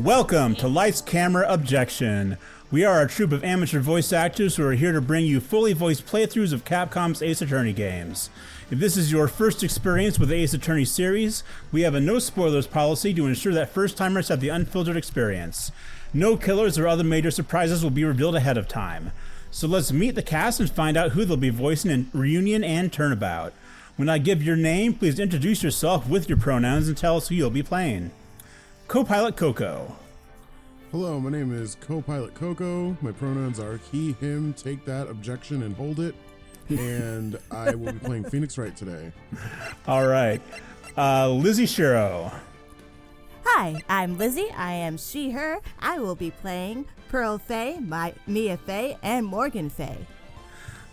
Welcome to Lights, Camera, Objection. We are a troupe of amateur voice actors who are here to bring you fully voiced playthroughs of Capcom's Ace Attorney games. If this is your first experience with the Ace Attorney series, we have a no spoilers policy to ensure that first-timers have the unfiltered experience. No killers or other major surprises will be revealed ahead of time. So let's meet the cast and find out who they'll be voicing in Reunion and Turnabout. When I give your name, please introduce yourself with your pronouns and tell us who you'll be playing. Co-pilot Koko. Hello, my name is Co-pilot Koko. My pronouns are he, him, take that, objection, and hold it. And I will be playing Phoenix Wright today. All right. Lizzieshiro. Hi, I'm Lizzie. I am she, her. I will be playing Pearl Faye, Mia Faye, and Morgan Faye.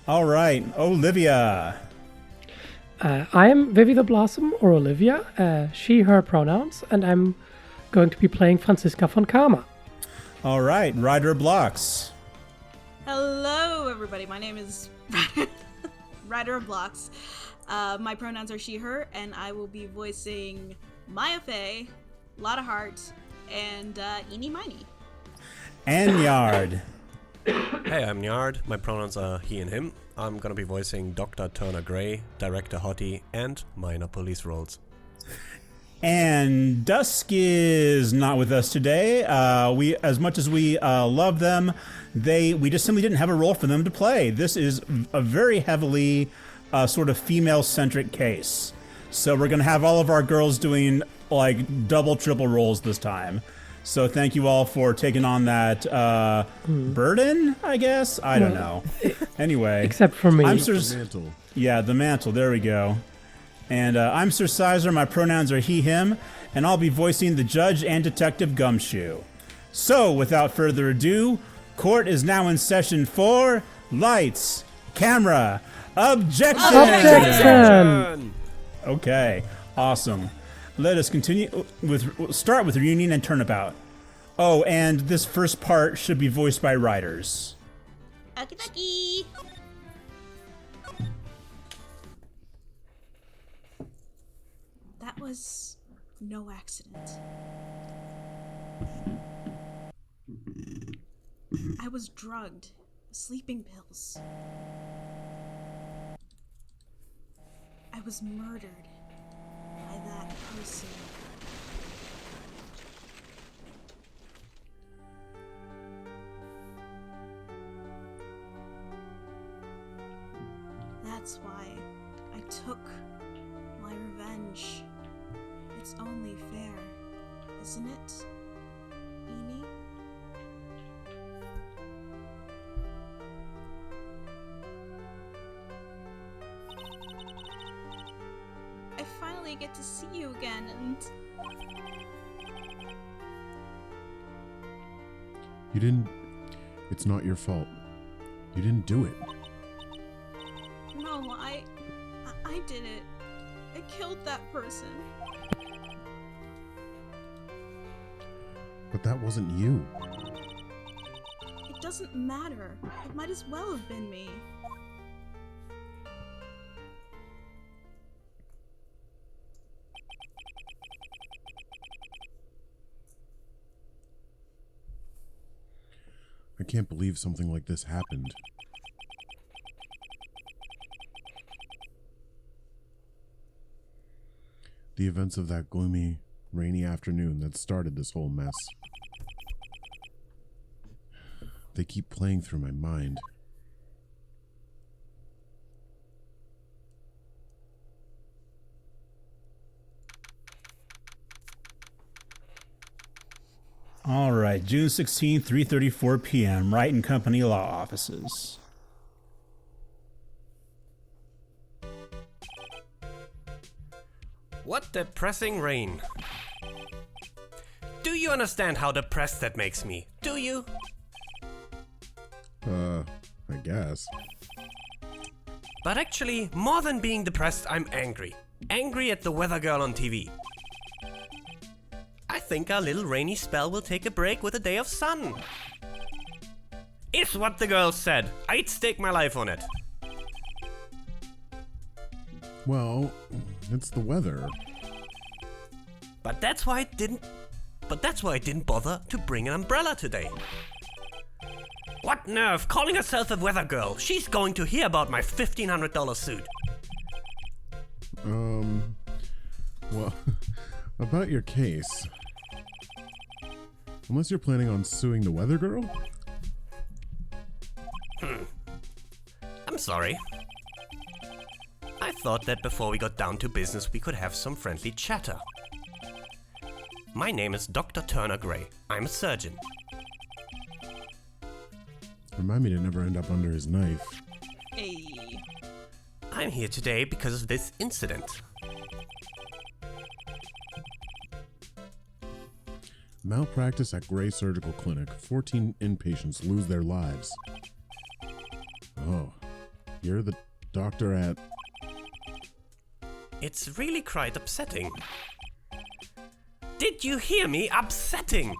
All right. Olivia. I am Vivi the Blossom, or Olivia, she, her pronouns, and I'm going to be playing Franziska von Karma. All right. WriterofBlocks. Hello, everybody. My name is WriterofBlocks. My pronouns are she, her, and I will be voicing Maya Faye, Lotta Hart, and Miney. And Nyard. Hey, I'm Nyard. My pronouns are he and him. I'm gonna be voicing Dr. Turner Gray, Director Hottie, and minor police roles. And Dusk is not with us today. We, as much as we love them, we just simply didn't have a role for them to play. This is a very heavily sort of female-centric case. So we're going to have all of our girls doing like double, triple roles this time. So thank you all for taking on that burden, I guess? I don't know. Anyway. Except for me. The mantle. Yeah, the mantle. There we go. And I'm Sir Syzer. My pronouns are he, him. And I'll be voicing the judge and detective Gumshoe. So, without further ado, court is now in session for Lights, Camera, Objection! Objection! Okay, awesome. Let us start with Reunion and Turnabout. Oh, and this first part should be voiced by writers. Okie. That was no accident. I was drugged. Sleeping pills. I was murdered by that person. That's why I took my revenge. It's only fair, isn't it, Amy? I finally get to see you again, and You didn't... It's not your fault. You didn't do it. no, I did it. I killed that person. But that wasn't you. It doesn't matter. It might as well have been me. I can't believe something like this happened. The events of that gloomy, rainy afternoon that started this whole mess. They keep playing through my mind. All right, June 16th, 3:34 p.m., Wright and Company Law Offices. What depressing rain. Do you understand how depressed that makes me? Do you? I guess. But actually, more than being depressed, I'm angry. Angry at the weather girl on TV. I think our little rainy spell will take a break with a day of sun. It's what the girl said. I'd stake my life on it. Well, it's the weather. But that's why it didn't but that's why I didn't bother to bring an umbrella today. What nerve, calling herself a weather girl. She's going to hear about my $1,500 suit. Well, about your case. Unless you're planning on suing the weather girl? I'm sorry. I thought that before we got down to business we could have some friendly chatter. My name is Dr. Turner Gray. I'm a surgeon. Remind me to never end up under his knife. Hey. I'm here today because of this incident. Malpractice at Gray Surgical Clinic. 14 inpatients lose their lives. Oh, you're the doctor at... It's really quite upsetting. Did you hear me? Upsetting!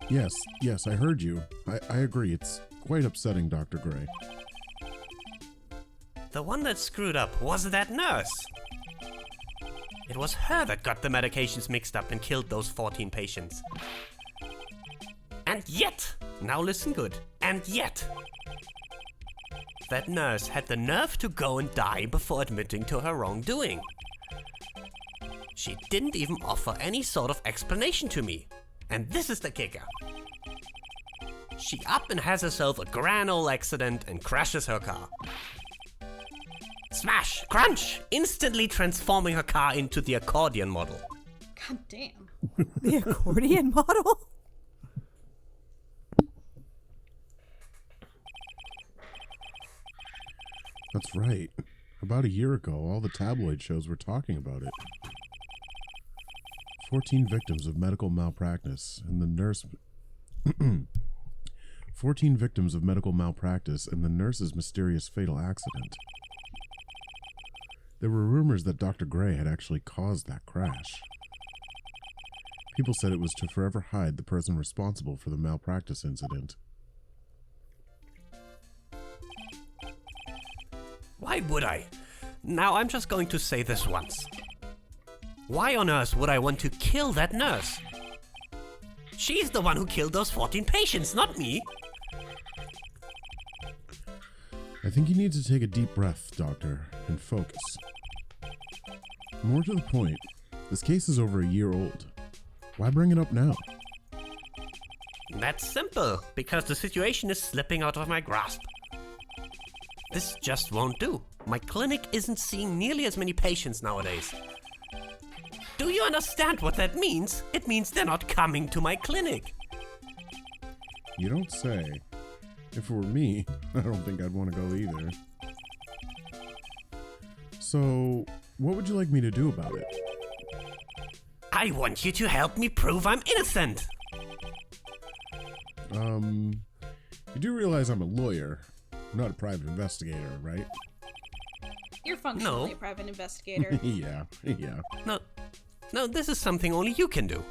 Yes, I heard you. I agree, it's quite upsetting, Dr. Gray. The one that screwed up was that nurse. It was her that got the medications mixed up and killed those 14 patients. And yet, now listen good, and yet, that nurse had the nerve to go and die before admitting to her wrongdoing. She didn't even offer any sort of explanation to me. And this is the kicker. She up and has herself a grand old accident and crashes her car. Smash! Crunch! Instantly transforming her car into the accordion model. God damn. The accordion model? That's right. About a year ago, all the tabloid shows were talking about it. 14 victims of medical malpractice and the nurse... 14 victims of medical malpractice and the nurse's mysterious fatal accident. There were rumors that Dr. Gray had actually caused that crash. People said it was to forever hide the person responsible for the malpractice incident. Why would I? Now I'm just going to say this once. Why on earth would I want to kill that nurse? She's the one who killed those 14 patients, not me. I think you need to take a deep breath, Doctor, and focus. More to the point, this case is over a year old. Why bring it up now? That's simple, because the situation is slipping out of my grasp. This just won't do. My clinic isn't seeing nearly as many patients nowadays. Do you understand what that means? It means they're not coming to my clinic. You don't say. If it were me, I don't think I'd want to go either. So, what would you like me to do about it? I want you to help me prove I'm innocent. You do realize I'm a lawyer, not a private investigator, right? You're functionally a private investigator. Yeah. No, this is something only you can do.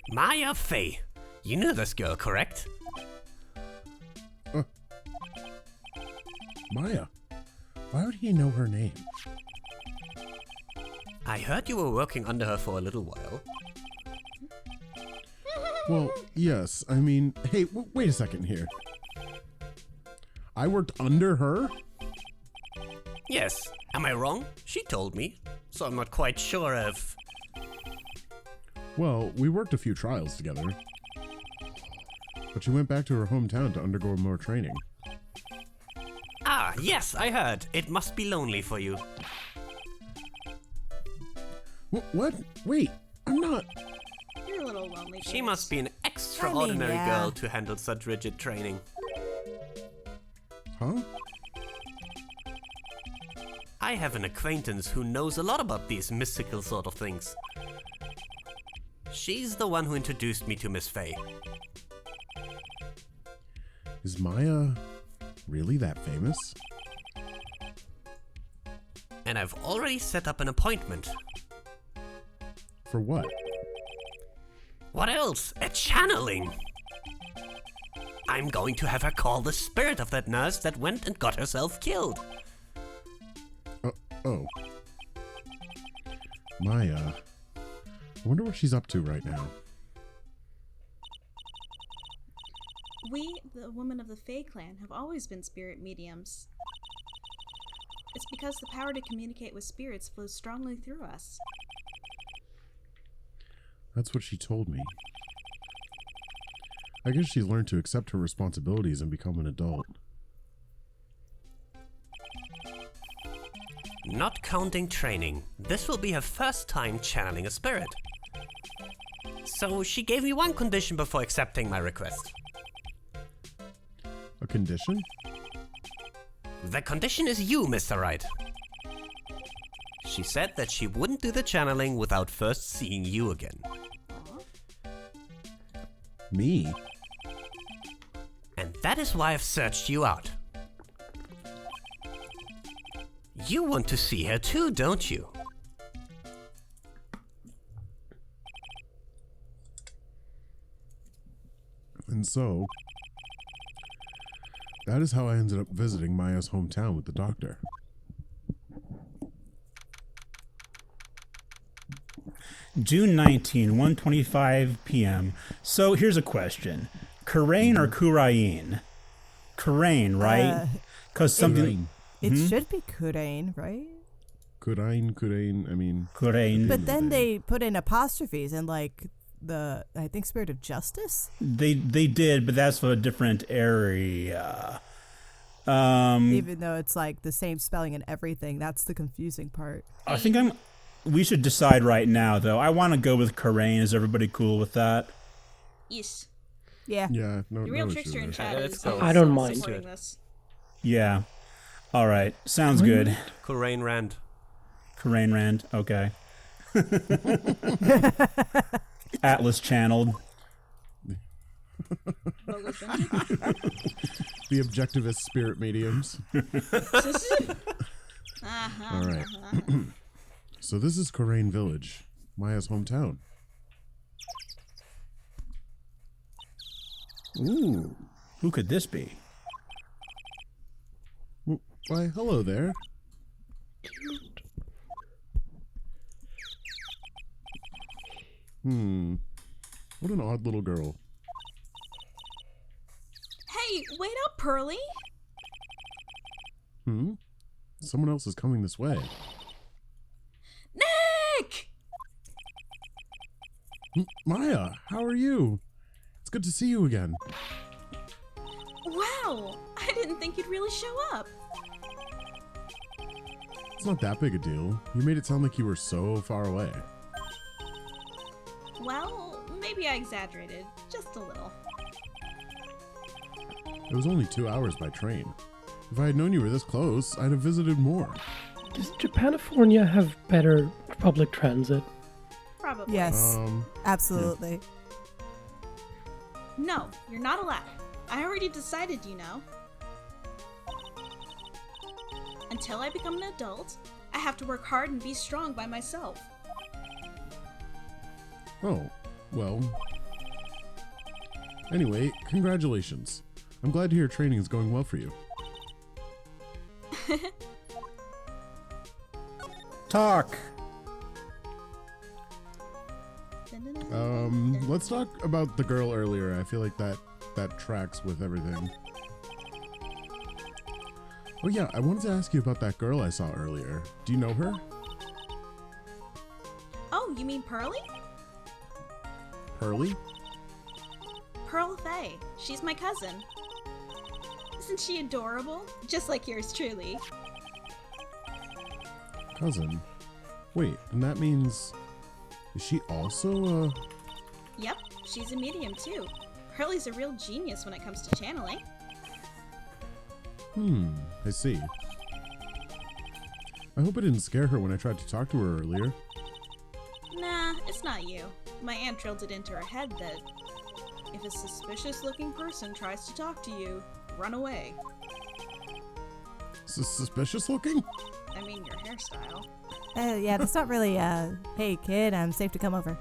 Maya Fey. You knew this girl, correct? Maya. Why would he know her name? I heard you were working under her for a little while. Well, yes. I mean, hey, wait a second here. I worked under her? Yes. Am I wrong? She told me. So I'm not quite sure if... Well, we worked a few trials together. But she went back to her hometown to undergo more training. Ah, yes, I heard. It must be lonely for you. What? Wait, I'm not... You're a little lonely. She must be an extraordinary yeah. girl to handle such rigid training. Huh? I have an acquaintance who knows a lot about these mystical sort of things. She's the one who introduced me to Miss Fey. Is Maya really that famous? And I've already set up an appointment. For what? What else? A channeling! I'm going to have her call the spirit of that nurse that went and got herself killed. Oh. Maya. I wonder what she's up to right now. We, the women of the Fae clan, have always been spirit mediums. It's because the power to communicate with spirits flows strongly through us. That's what she told me. I guess she's learned to accept her responsibilities and become an adult. Not counting training, this will be her first time channeling a spirit. So she gave me one condition before accepting my request. A condition? The condition is you, Mr. Wright. She said that she wouldn't do the channeling without first seeing you again. Me? And that is why I've searched you out. You want to see her too, don't you? And so, that is how I ended up visiting Maya's hometown with the doctor. June 19, 1:25 p.m. So here's a question. Kurain or Kurain? Kurain, right? Because something... It should be Kurain, right? Kurain, I mean... Kurain. But then they put in apostrophes and like the, I think, Spirit of Justice? They did, but that's for a different area. Even though it's like the same spelling and everything, that's the confusing part. I think we should decide right now, though. I want to go with Kurain. Is everybody cool with that? Yes. Yeah. Yeah, no, The real no trickster issue in with chat let's is go. I don't mind. supporting this. Yeah. All right. Sounds good. Kurain Rand. Kurain Rand. Okay. Atlas channeled. Bogo's vengeance. The objectivist spirit mediums. All right. So this is Kurain Village, Maya's hometown. Ooh. Who could this be? Why, hello there. What an odd little girl. Hey, wait up, Pearly. Someone else is coming this way. Nick! Maya, how are you? It's good to see you again. Wow, I didn't think you'd really show up. It's not that big a deal. You made it sound like you were so far away. Well, maybe I exaggerated, just a little. It was only 2 hours by train. If I had known you were this close, I'd have visited more. Does Japanifornia have better public transit? Probably. Yes. Absolutely. No, you're not allowed. I already decided, you know. Until I become an adult, I have to work hard and be strong by myself. Oh, well. Anyway, congratulations. I'm glad to hear training is going well for you. Talk. Let's talk about the girl earlier. I feel like that tracks with everything. Oh yeah, I wanted to ask you about that girl I saw earlier. Do you know her? Oh, you mean Pearly? Pearly? Pearl Faye. She's my cousin. Isn't she adorable? Just like yours truly. Cousin? Wait, and that means... Is she also, Yep, she's a medium too. Pearly's a real genius when it comes to channeling. I see. I hope I didn't scare her when I tried to talk to her earlier. Nah, it's not you. My aunt drilled it into her head that if a suspicious-looking person tries to talk to you, run away. Suspicious looking? I mean, your hairstyle. Yeah, that's not really, hey kid, I'm safe to come over.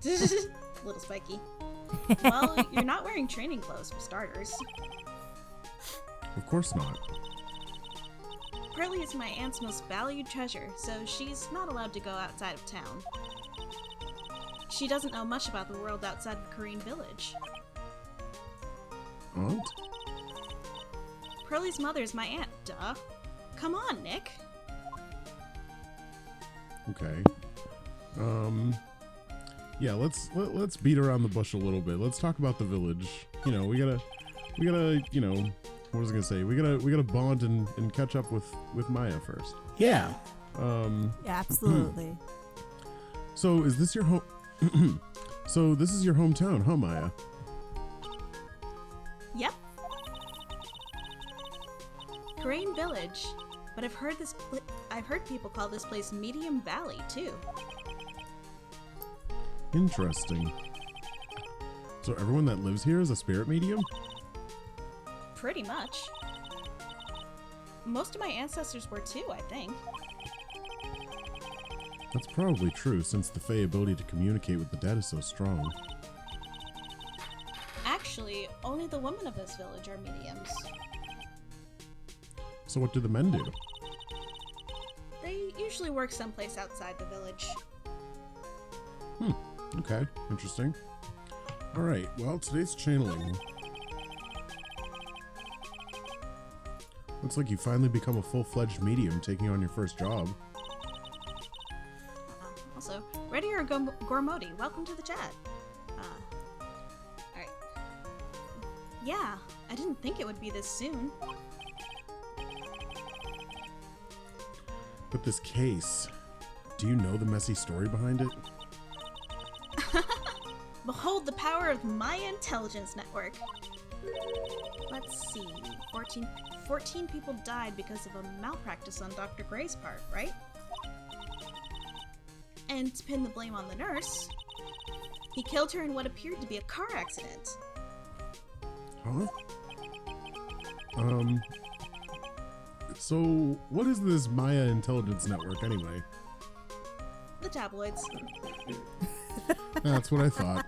Little spiky. Well, you're not wearing training clothes for starters. Of course not. Pearlie is my aunt's most valued treasure, so she's not allowed to go outside of town. She doesn't know much about the world outside of Korean Village. Aunt? Pearlie's mother is my aunt, duh. Come on, Nick. Okay. Yeah, let's beat around the bush a little bit. Let's talk about the village. You know, we gotta, you know, what was I gonna say? We gotta bond and catch up with Maya first. Yeah. Yeah, absolutely. So is this your home? So this is your hometown, huh, Maya? Yep. Korean Village, but I've heard people call this place Medium Valley too. Interesting. So everyone that lives here is a spirit medium? Pretty much. Most of my ancestors were too, I think. That's probably true, since the Fae ability to communicate with the dead is so strong. Actually, only the women of this village are mediums. So what do the men do? They usually work someplace outside the village. Okay, interesting. Alright, well, today's channeling. Looks like you finally become a full-fledged medium, taking on your first job. Also, Ready or Gormodi, welcome to the chat. Alright. Yeah, I didn't think it would be this soon. But this case, do you know the messy story behind it? Behold the power of Maya Intelligence Network. Let's see, 14 people died because of a malpractice on Dr. Gray's part, right? And to pin the blame on the nurse, he killed her in what appeared to be a car accident. Huh? So what is this Maya Intelligence Network anyway? The tabloids. That's what I thought.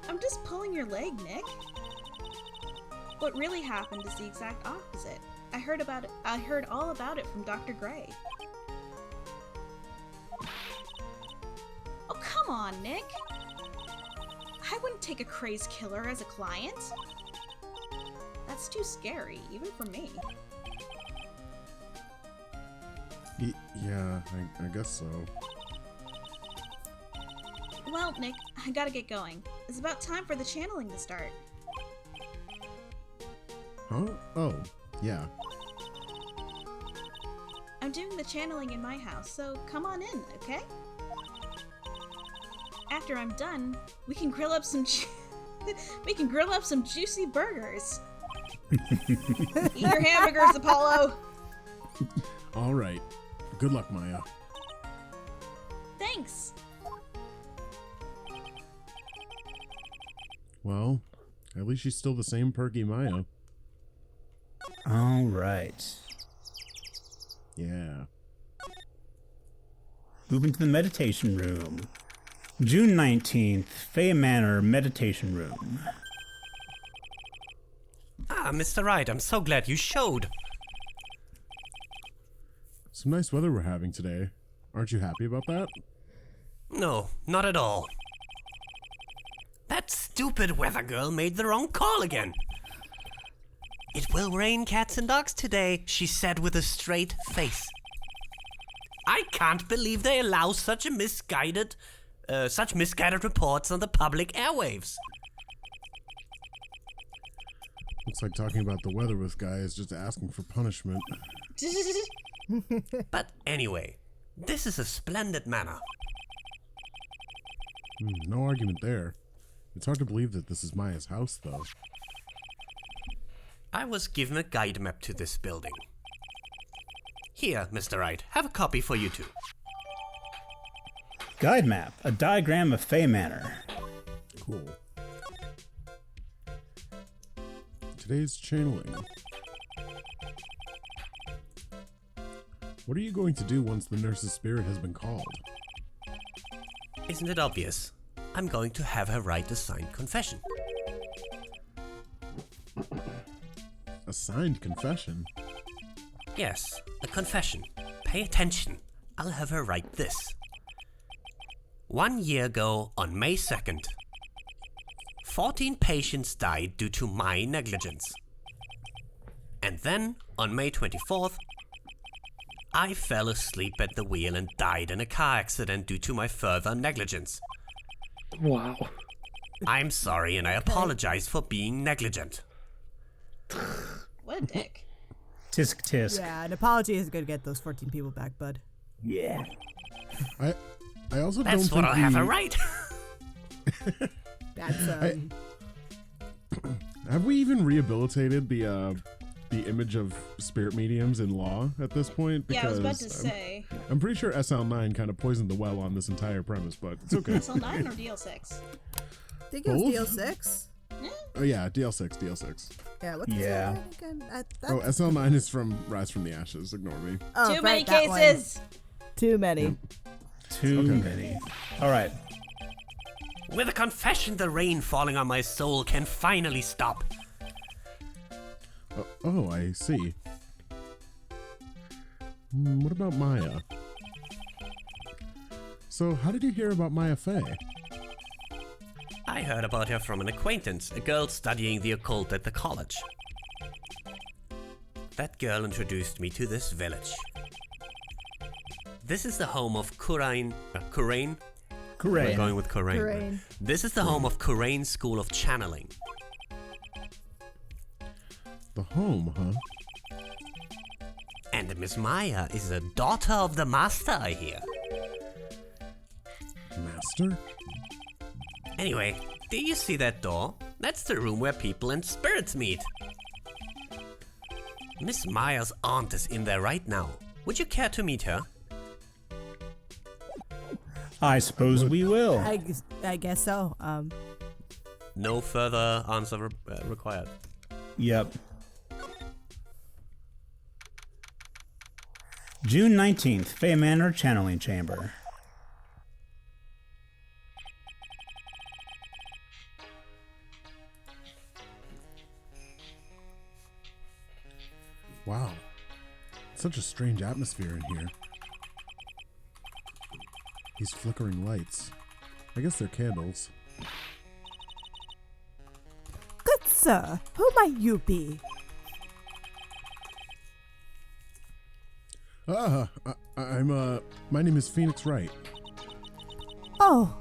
I'm just pulling your leg, Nick. What really happened is the exact opposite. I heard all about it from Dr. Gray. Oh, come on, Nick. I wouldn't take a crazed killer as a client. That's too scary, even for me. Yeah, I guess so. Well, Nick, I gotta get going. It's about time for the channeling to start. Huh? Oh, yeah. I'm doing the channeling in my house, so come on in, okay? After I'm done, we can grill up some juicy burgers. Eat your hamburgers, Apollo. All right. Good luck, Maya. Thanks. Well, at least she's still the same perky Maya. All right. Yeah. Moving to the meditation room. June 19th, Fae Manor Meditation Room. Ah, Mr. Wright, I'm so glad you showed. Some nice weather we're having today. Aren't you happy about that? No, not at all. That stupid weather girl made the wrong call again. It will rain cats and dogs today, she said with a straight face. I can't believe they allow such misguided reports on the public airwaves. Looks like talking about the weather with Guy is just asking for punishment. But anyway, this is a splendid manor. No argument there. It's hard to believe that this is Maya's house, though. I was given a guide map to this building. Here, Mr. Wright, have a copy for you too. Guide map, a diagram of Fae Manor. Cool. Today's channeling. What are you going to do once the nurse's spirit has been called? Isn't it obvious? I'm going to have her write a signed confession. A signed confession. Yes, a confession. Pay attention. I'll have her write this. 1 year ago, on May 2nd, 14 patients died due to my negligence. And then, on May 24th, I fell asleep at the wheel and died in a car accident due to my further negligence. Wow. I'm sorry and I apologize for being negligent. What a dick. Tisk tisk. Yeah, an apology is going to get those 14 people back, bud. Yeah. I also That's don't what think I'll have her write. That's, Have we even rehabilitated the image of spirit mediums in law at this point? Yeah, I was about Because to say. I'm pretty sure SL9 kind of poisoned the well on this entire premise, but it's okay. SL9 or DL6? I think it was Both? DL6. Oh yeah, DL6. Yeah, what's Yeah. that again? Oh, SL9 is from Rise from the Ashes. Ignore me. Oh, Too many right, that one. cases! Too many. Too many. All right. With a confession, the rain falling on my soul can finally stop. Oh, I see. What about Maya? So, how did you hear about Maya Fey? I heard about her from an acquaintance, a girl studying the occult at the college. That girl introduced me to this village. This is the home of Kurain. We're Correct. going with Kurain. Kurain. This is the home of Kurain's School of Channeling. The home, huh? And Miss Maya is a daughter of the master, I hear. Master? Anyway, do you see that door? That's the room where people and spirits meet. Miss Maya's aunt is in there right now. Would you care to meet her? I suppose we will. I guess so. No further answer required. Yep. June 19th, Fey Manor Channeling Chamber. Wow. Such a strange atmosphere in here. These flickering lights. I guess they're candles. Good sir, who might you be? My name is Phoenix Wright. Oh,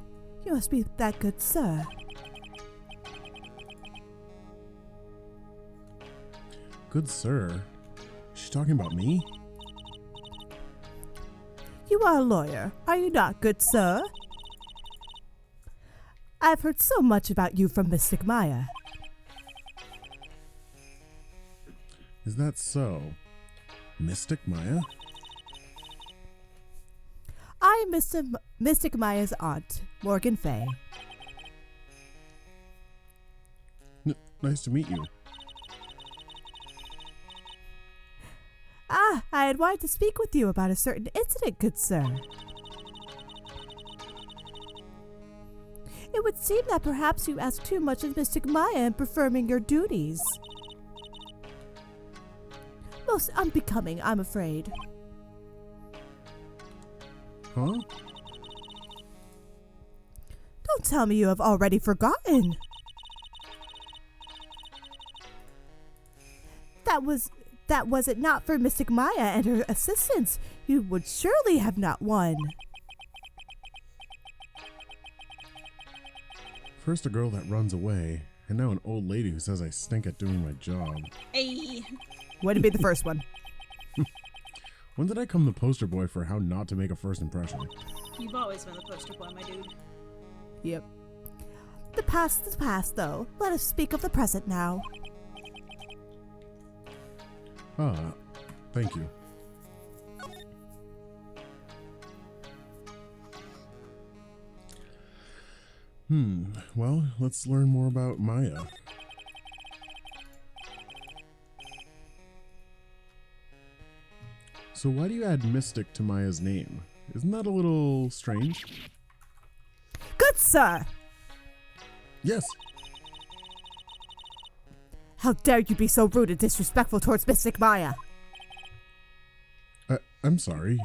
you must be that good sir. Good sir? Is she talking about me? You are a lawyer, are you not, good sir? I've heard so much about you from Mystic Maya. Is that so? Mystic Maya? I am Mystic Maya's aunt, Morgan Fay. Nice to meet you. Ah, I had wanted to speak with you about a certain incident, good sir. It would seem that perhaps you asked too much of Mystic Maya in performing your duties. Most unbecoming, I'm afraid. Huh? Don't tell me you have already forgotten. That was it not for Mystic Maya and her assistants, you would surely have not won. First a girl that runs away, and now an old lady who says I stink at doing my job. Hey. Way to be the first one. When did I come the poster boy for how not to make a first impression? You've always been the poster boy, my dude. Yep. The past is past, though. Let us speak of the present now. Ah, thank you. Well, let's learn more about Maya. So why do you add mystic to Maya's name? Isn't that a little strange? Good sir! Yes. How dare you be so rude and disrespectful towards Mystic Maya? I'm sorry.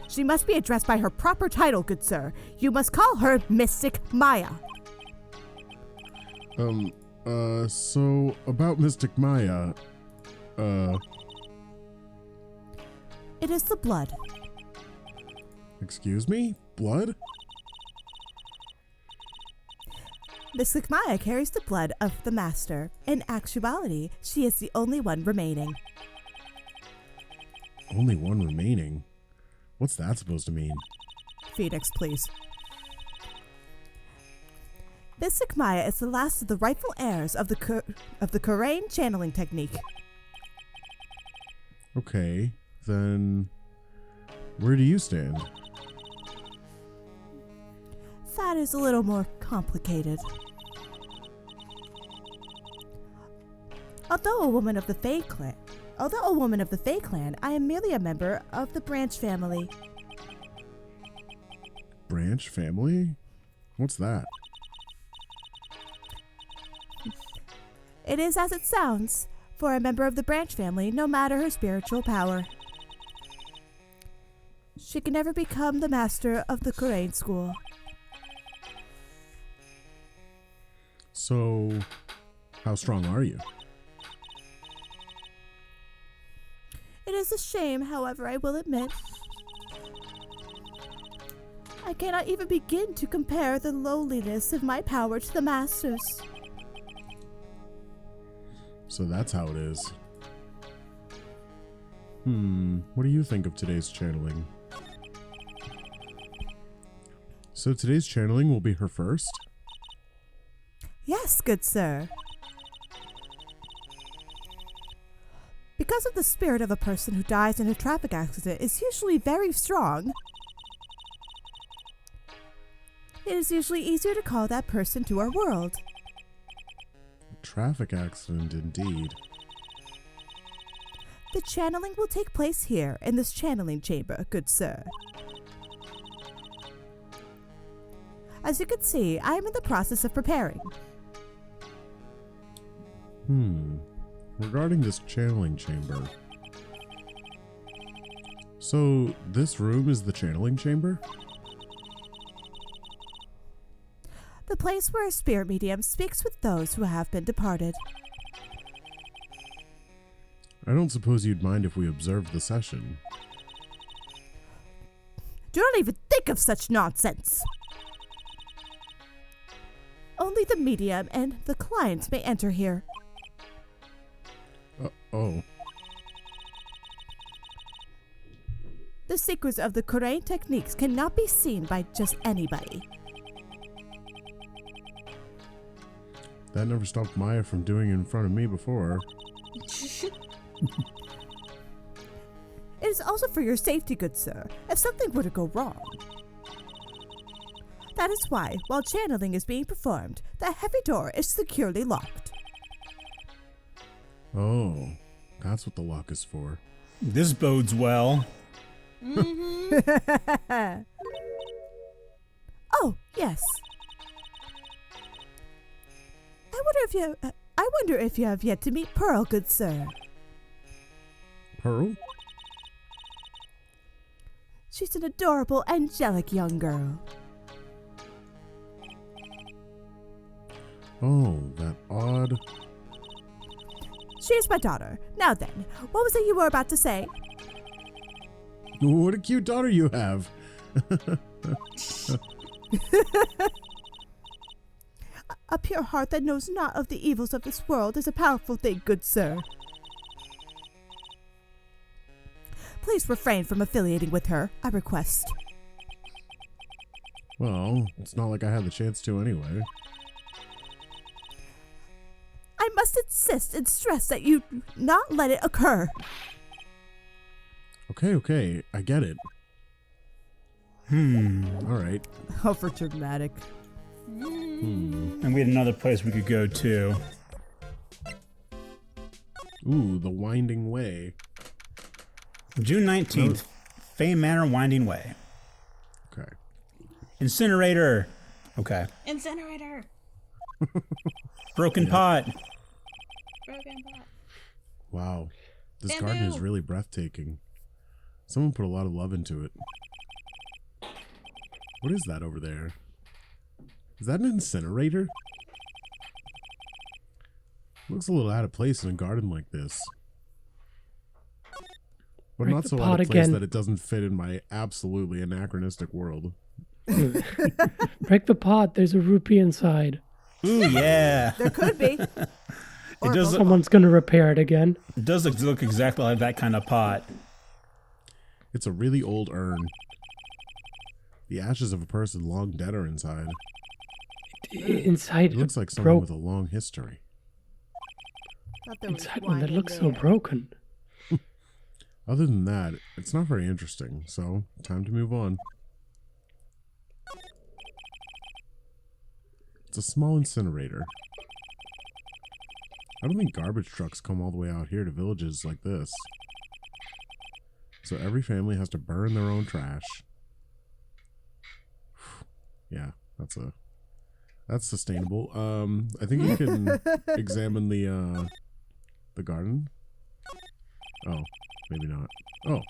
She must be addressed by her proper title, good sir. You must call her Mystic Maya. So about Mystic Maya, It is the blood. excuse me? Blood? Mystic Maya carries the blood of the master. In actuality, she is the only one remaining. Only one remaining? What's that supposed to mean? Phoenix, please. Mystic Maya is the last of the rightful heirs of the Kurain channeling technique. Okay, then where do you stand? That is a little more complicated. Although a woman of the Fae Clan, I am merely a member of the Branch family. Branch family? What's that? It is as it sounds, for a member of the Branch family, no matter her spiritual power. She can never become the master of the Kurain school. So, how strong are you? It is a shame, however, I will admit. I cannot even begin to compare the lowliness of my power to the master's. So that's how it is. What do you think of today's channeling? So today's channeling will be her first? Yes, good sir. Because of the spirit of a person who dies in a traffic accident is usually very strong, it is usually easier to call that person to our world. Traffic accident indeed. The channeling will take place here in this channeling chamber, good sir. As you can see, I am in the process of preparing. Regarding this channeling chamber. So, this room is the channeling chamber? The place where a spirit medium speaks with those who have been departed. I don't suppose you'd mind if we observed the session. Do not even think of such nonsense! Only the medium and the clients may enter here. Oh. The secrets of the Kurain techniques cannot be seen by just anybody. That never stopped Maya from doing it in front of me before. It is also for your safety, good sir, if something were to go wrong. That is why, while channeling is being performed, the heavy door is securely locked. Oh, that's what the lock is for. This bodes well. Oh, yes. I wonder if you have yet to meet Pearl, good sir. Pearl? She's an adorable, angelic young girl. Oh, that odd... She is my daughter. Now then, what was it you were about to say? What a cute daughter you have! A pure heart that knows not of the evils of this world is a powerful thing, good sir. Please refrain from affiliating with her, I request. Well, it's not like I had the chance to anyway. I must insist and stress that you not let it occur. Okay, I get it. Alright. Over dramatic. And we had another place we could go to. Ooh, the Winding Way. June 19th, Fame Manor Winding Way. Okay. Incinerator. Okay. Incinerator. Broken pot. Broken pot. Wow. This Bamboo. garden is really breathtaking. Someone put a lot of love into it. What is that over there? Is that an incinerator? Looks a little out of place in a garden like this. But Break not the so pot out of place again. that it doesn't fit in my absolutely anachronistic world. Break the pot. There's a rupee inside. Ooh, yeah. There could be. It does look, Someone's gonna repair it again. it does look exactly like that kind of pot. It's a really old urn. The ashes of a person long dead are inside. Inside It looks like someone broke. with a long history. Thought there was Inside wine one that in looks so there. broken. Other than that, it's not very interesting, so time to move on. It's a small incinerator. I don't think garbage trucks come all the way out here to villages like this. So every family has to burn their own trash. Yeah, that's sustainable. I think you can examine the garden. Oh, maybe not. Oh,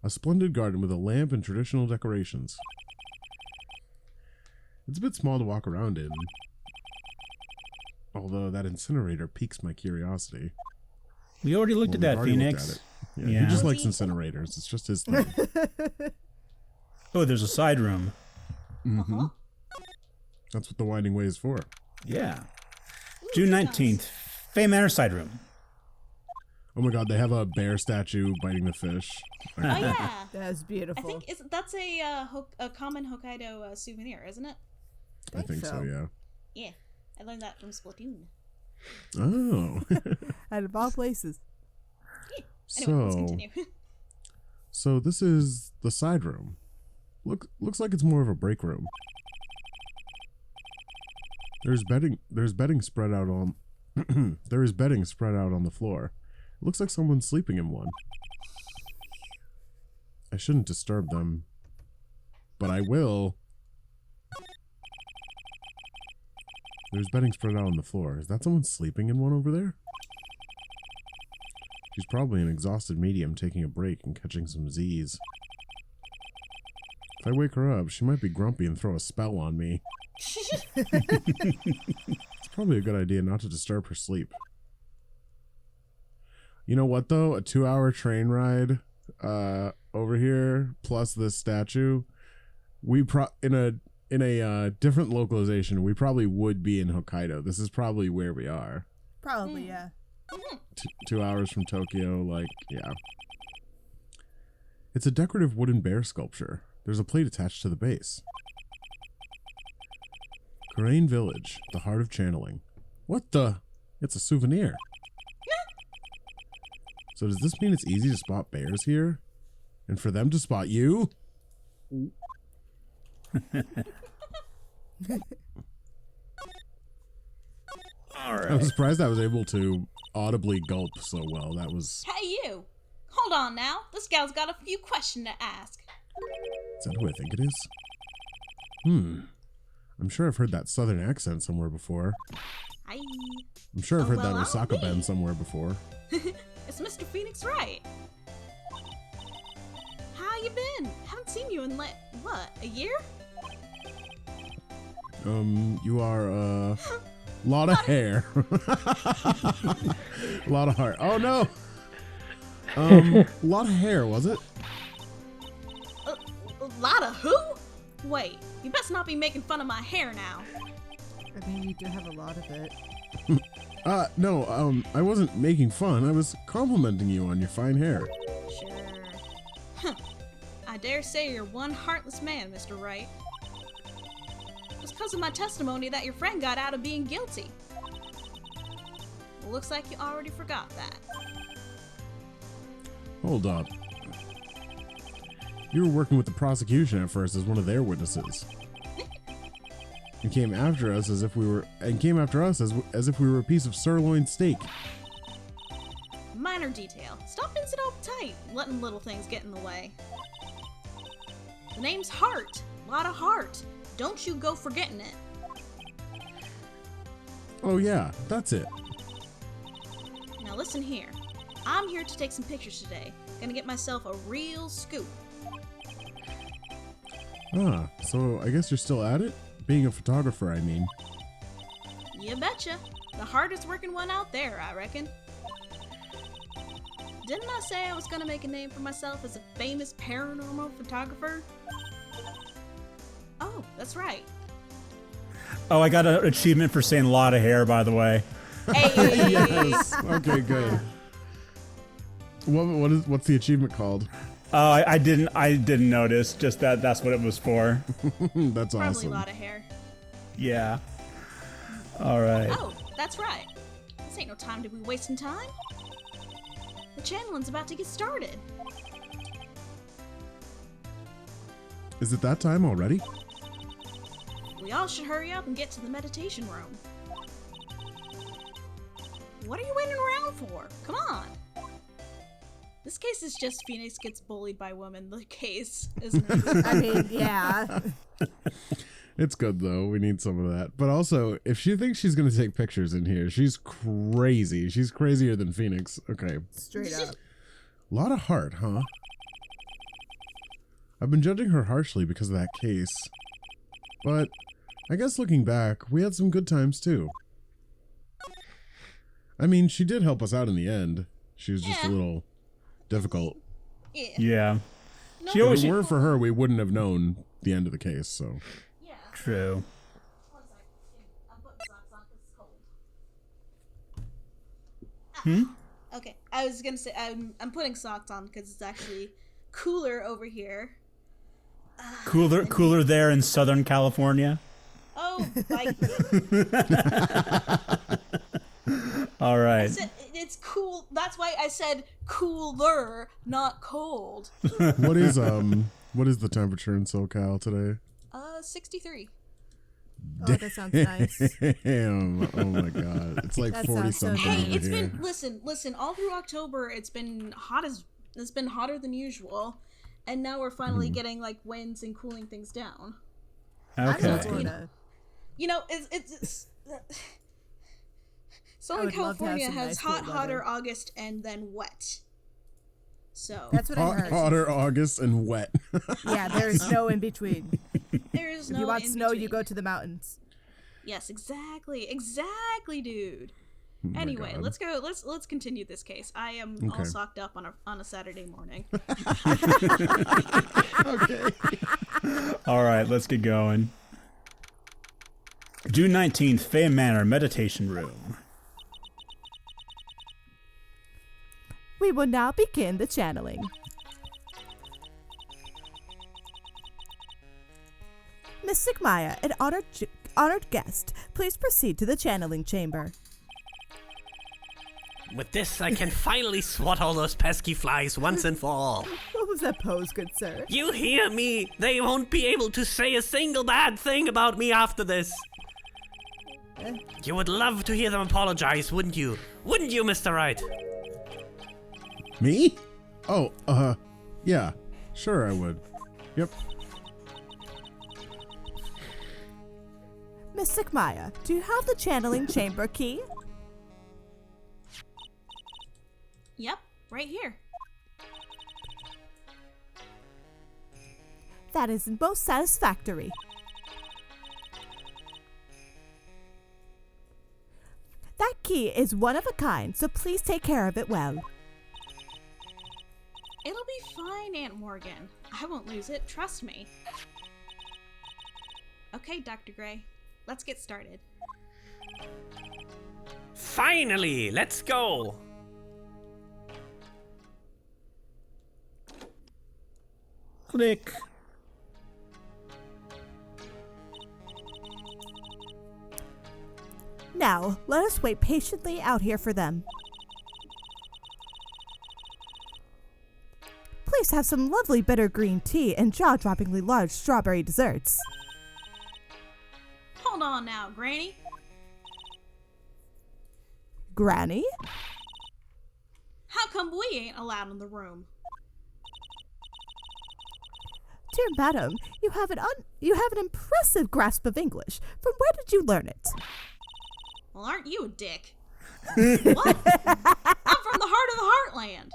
a splendid garden with a lamp and traditional decorations. It's a bit small to walk around in. Although that incinerator piques my curiosity. We already looked Well, at that, we've already looked Phoenix. at it. Yeah, Yeah. he just likes incinerators. It's just his thing. Oh, there's a side room. Mm-hmm. That's what the winding way is for. Yeah. June 19th, Faye Manor side room. Oh my god, they have a bear statue biting the fish. Oh yeah. That's I beautiful. think that's a common Hokkaido souvenir, isn't it? I think so, yeah. Yeah, I learned that from Splatoon. Oh. Out of all places. Anyway, let's continue. So this is the side room. Looks like it's more of a break room. There's bedding spread out on there is bedding spread out on the floor. It looks like someone's sleeping in one. I shouldn't disturb them, but I will. There's bedding spread out on the floor. Is that someone sleeping in one over there? She's probably an exhausted medium taking a break and catching some Z's. If I wake her up, she might be grumpy and throw a spell on me. It's probably a good idea not to disturb her sleep. You know what though? A 2-hour train ride over here plus this statue. In a different localization, we probably would be in Hokkaido. This is probably where we are. Probably, yeah. 2 hours from Tokyo, like, yeah. It's a decorative wooden bear sculpture. There's a plate attached to the base. Kurain Village, the heart of channeling. What the? It's a souvenir. So does this mean it's easy to spot bears here? And for them to spot you? All right. I'm surprised I was able to audibly gulp so well. That was... Hey, you! Hold on now. This gal's got a few questions to ask. Is that who I think it is? I'm sure I've heard that southern accent somewhere before. Hi. I'm sure I've heard well, that I'll Osaka be. bend somewhere before. It's Mr. Phoenix Wright. How you been? Haven't seen you in a year? You are, lot of hair. Lot of heart. Oh no! Lot of hair, was it? Lotta who? Wait, you best not be making fun of my hair now. I mean, you do have a lot of it. No, I wasn't making fun. I was complimenting you on your fine hair. Sure. Huh. I dare say you're one heartless man, Mr. Wright. It's because of my testimony that your friend got out of being guilty. Well, looks like you already forgot that. Hold up. You were working with the prosecution at first as one of their witnesses. And came after us as if we were as if we were a piece of sirloin steak. Minor detail. Stop being so uptight, letting little things get in the way. The name's Hart. Lotta Hart. Don't you go forgetting it. Oh yeah, that's it. Now listen here. I'm here to take some pictures today. Gonna get myself a real scoop. Ah, so I guess you're still at it? Being a photographer, I mean. You betcha. The hardest working one out there, I reckon. Didn't I say I was gonna make a name for myself as a famous paranormal photographer? Oh, that's right. Oh, I got an achievement for saying Lotta hair, by the way. Hey! Yes. Okay, good. What's the achievement called? I didn't notice. Just that's what it was for. That's Probably awesome. a lot of hair. Yeah. All right. Oh, that's right. This ain't no time to be wasting time. The channeling's about to get started. Is it that time already? We all should hurry up and get to the meditation room. What are you waiting around for? Come on. This case is just Phoenix gets bullied by women. The case, isn't it? I mean, yeah. It's good though. We need some of that. But also, if she thinks she's gonna take pictures in here, she's crazy. She's crazier than Phoenix. Okay. Straight up. Lot of Hart, huh? I've been judging her harshly because of that case. But I guess looking back, we had some good times too. I mean, she did help us out in the end. She was just a little difficult. Yeah. Yeah. No, She If always it weren't for her, we wouldn't have known the end of the case, so. Yeah. true. One second. I'm putting socks on because it's cold. Okay. I was gonna say I'm putting socks on because it's actually cooler over here. Cooler there in Southern California. Oh, like All right. it's cool. That's why I said cooler, not cold. What is the temperature in SoCal today? 63. Oh, that sounds nice. Damn. Oh my god. It's like That 40 sounds so something. nice. Hey, over it's here. been listen. All through October, it's been hotter than usual, and now we're finally getting like winds and cooling things down. I'm in Okay. Florida. You know, it's I Southern would love to have California some has nice hot, cool hotter weather. August and then wet. So That's what I heard. Hotter August and wet. Yeah, there's no in between. there is no. If you want in snow, you between. go to the mountains. Yes, exactly, dude. Oh my Anyway, God. let's go. Let's continue this case. I am all Okay. socked up on a Saturday morning. Okay. All right, let's get going. June 19th, Fay Manor Meditation Room. We will now begin the channeling. Miss Sigmaya, an honored guest, please proceed to the channeling chamber. With this, I can finally swat all those pesky flies once and for all. What was that pose, good sir? You hear me? They won't be able to say a single bad thing about me after this. You would love to hear them apologize, wouldn't you? Wouldn't you, Mr. Wright? Me? Oh, yeah. Sure I would. Yep. Miss Sigmaya, do you have the channeling chamber key? Yep, right here. That is most satisfactory. That key is one of a kind, so please take care of it well. It'll be fine, Aunt Morgan. I won't lose it, trust me. Okay, Dr. Gray, let's get started. Finally, let's go. Click. Now, let us wait patiently out here for them. Please have some lovely bitter green tea and jaw-droppingly large strawberry desserts. Hold on now, Granny. Granny? How come we ain't allowed in the room? Dear madam, you have an impressive grasp of English. From where did you learn it? Well, aren't you a dick? What? I'm from the heart of the Heartland.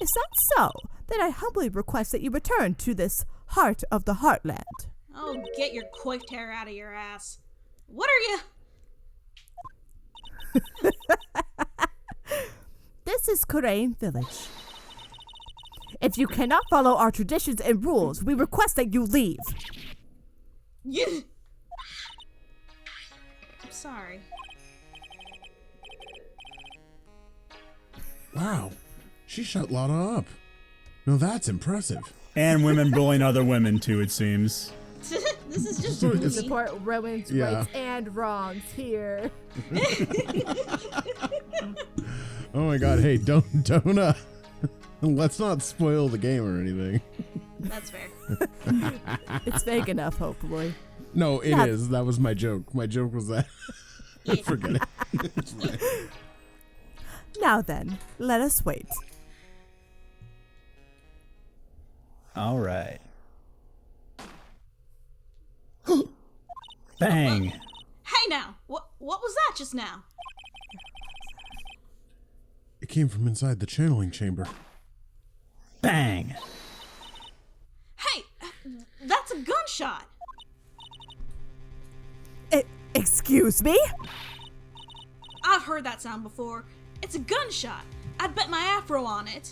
Is that so? Then I humbly request that you return to this heart of the Heartland. Oh, get your coiffed hair out of your ass. What are you? This is Kurain Village. If you cannot follow our traditions and rules, we request that you leave. I'm sorry. Wow. She shut Lotta up. No, that's impressive. And women bullying other women, too, it seems. This is just So it's- mean. Support Rowan's Yeah. rights and wrongs here. Oh my god, hey, don't let's not spoil the game or anything. That's fair. It's vague enough, hopefully. No, it Yeah. is. That was my joke. My joke was that. Yeah. Forget it. It's fine. Now then, let us wait. All right. Bang. Hey now, what was that just now? It came from inside the channeling chamber. Bang. Hey, that's a gunshot. Excuse me? I've heard that sound before. It's a gunshot. I'd bet my afro on it.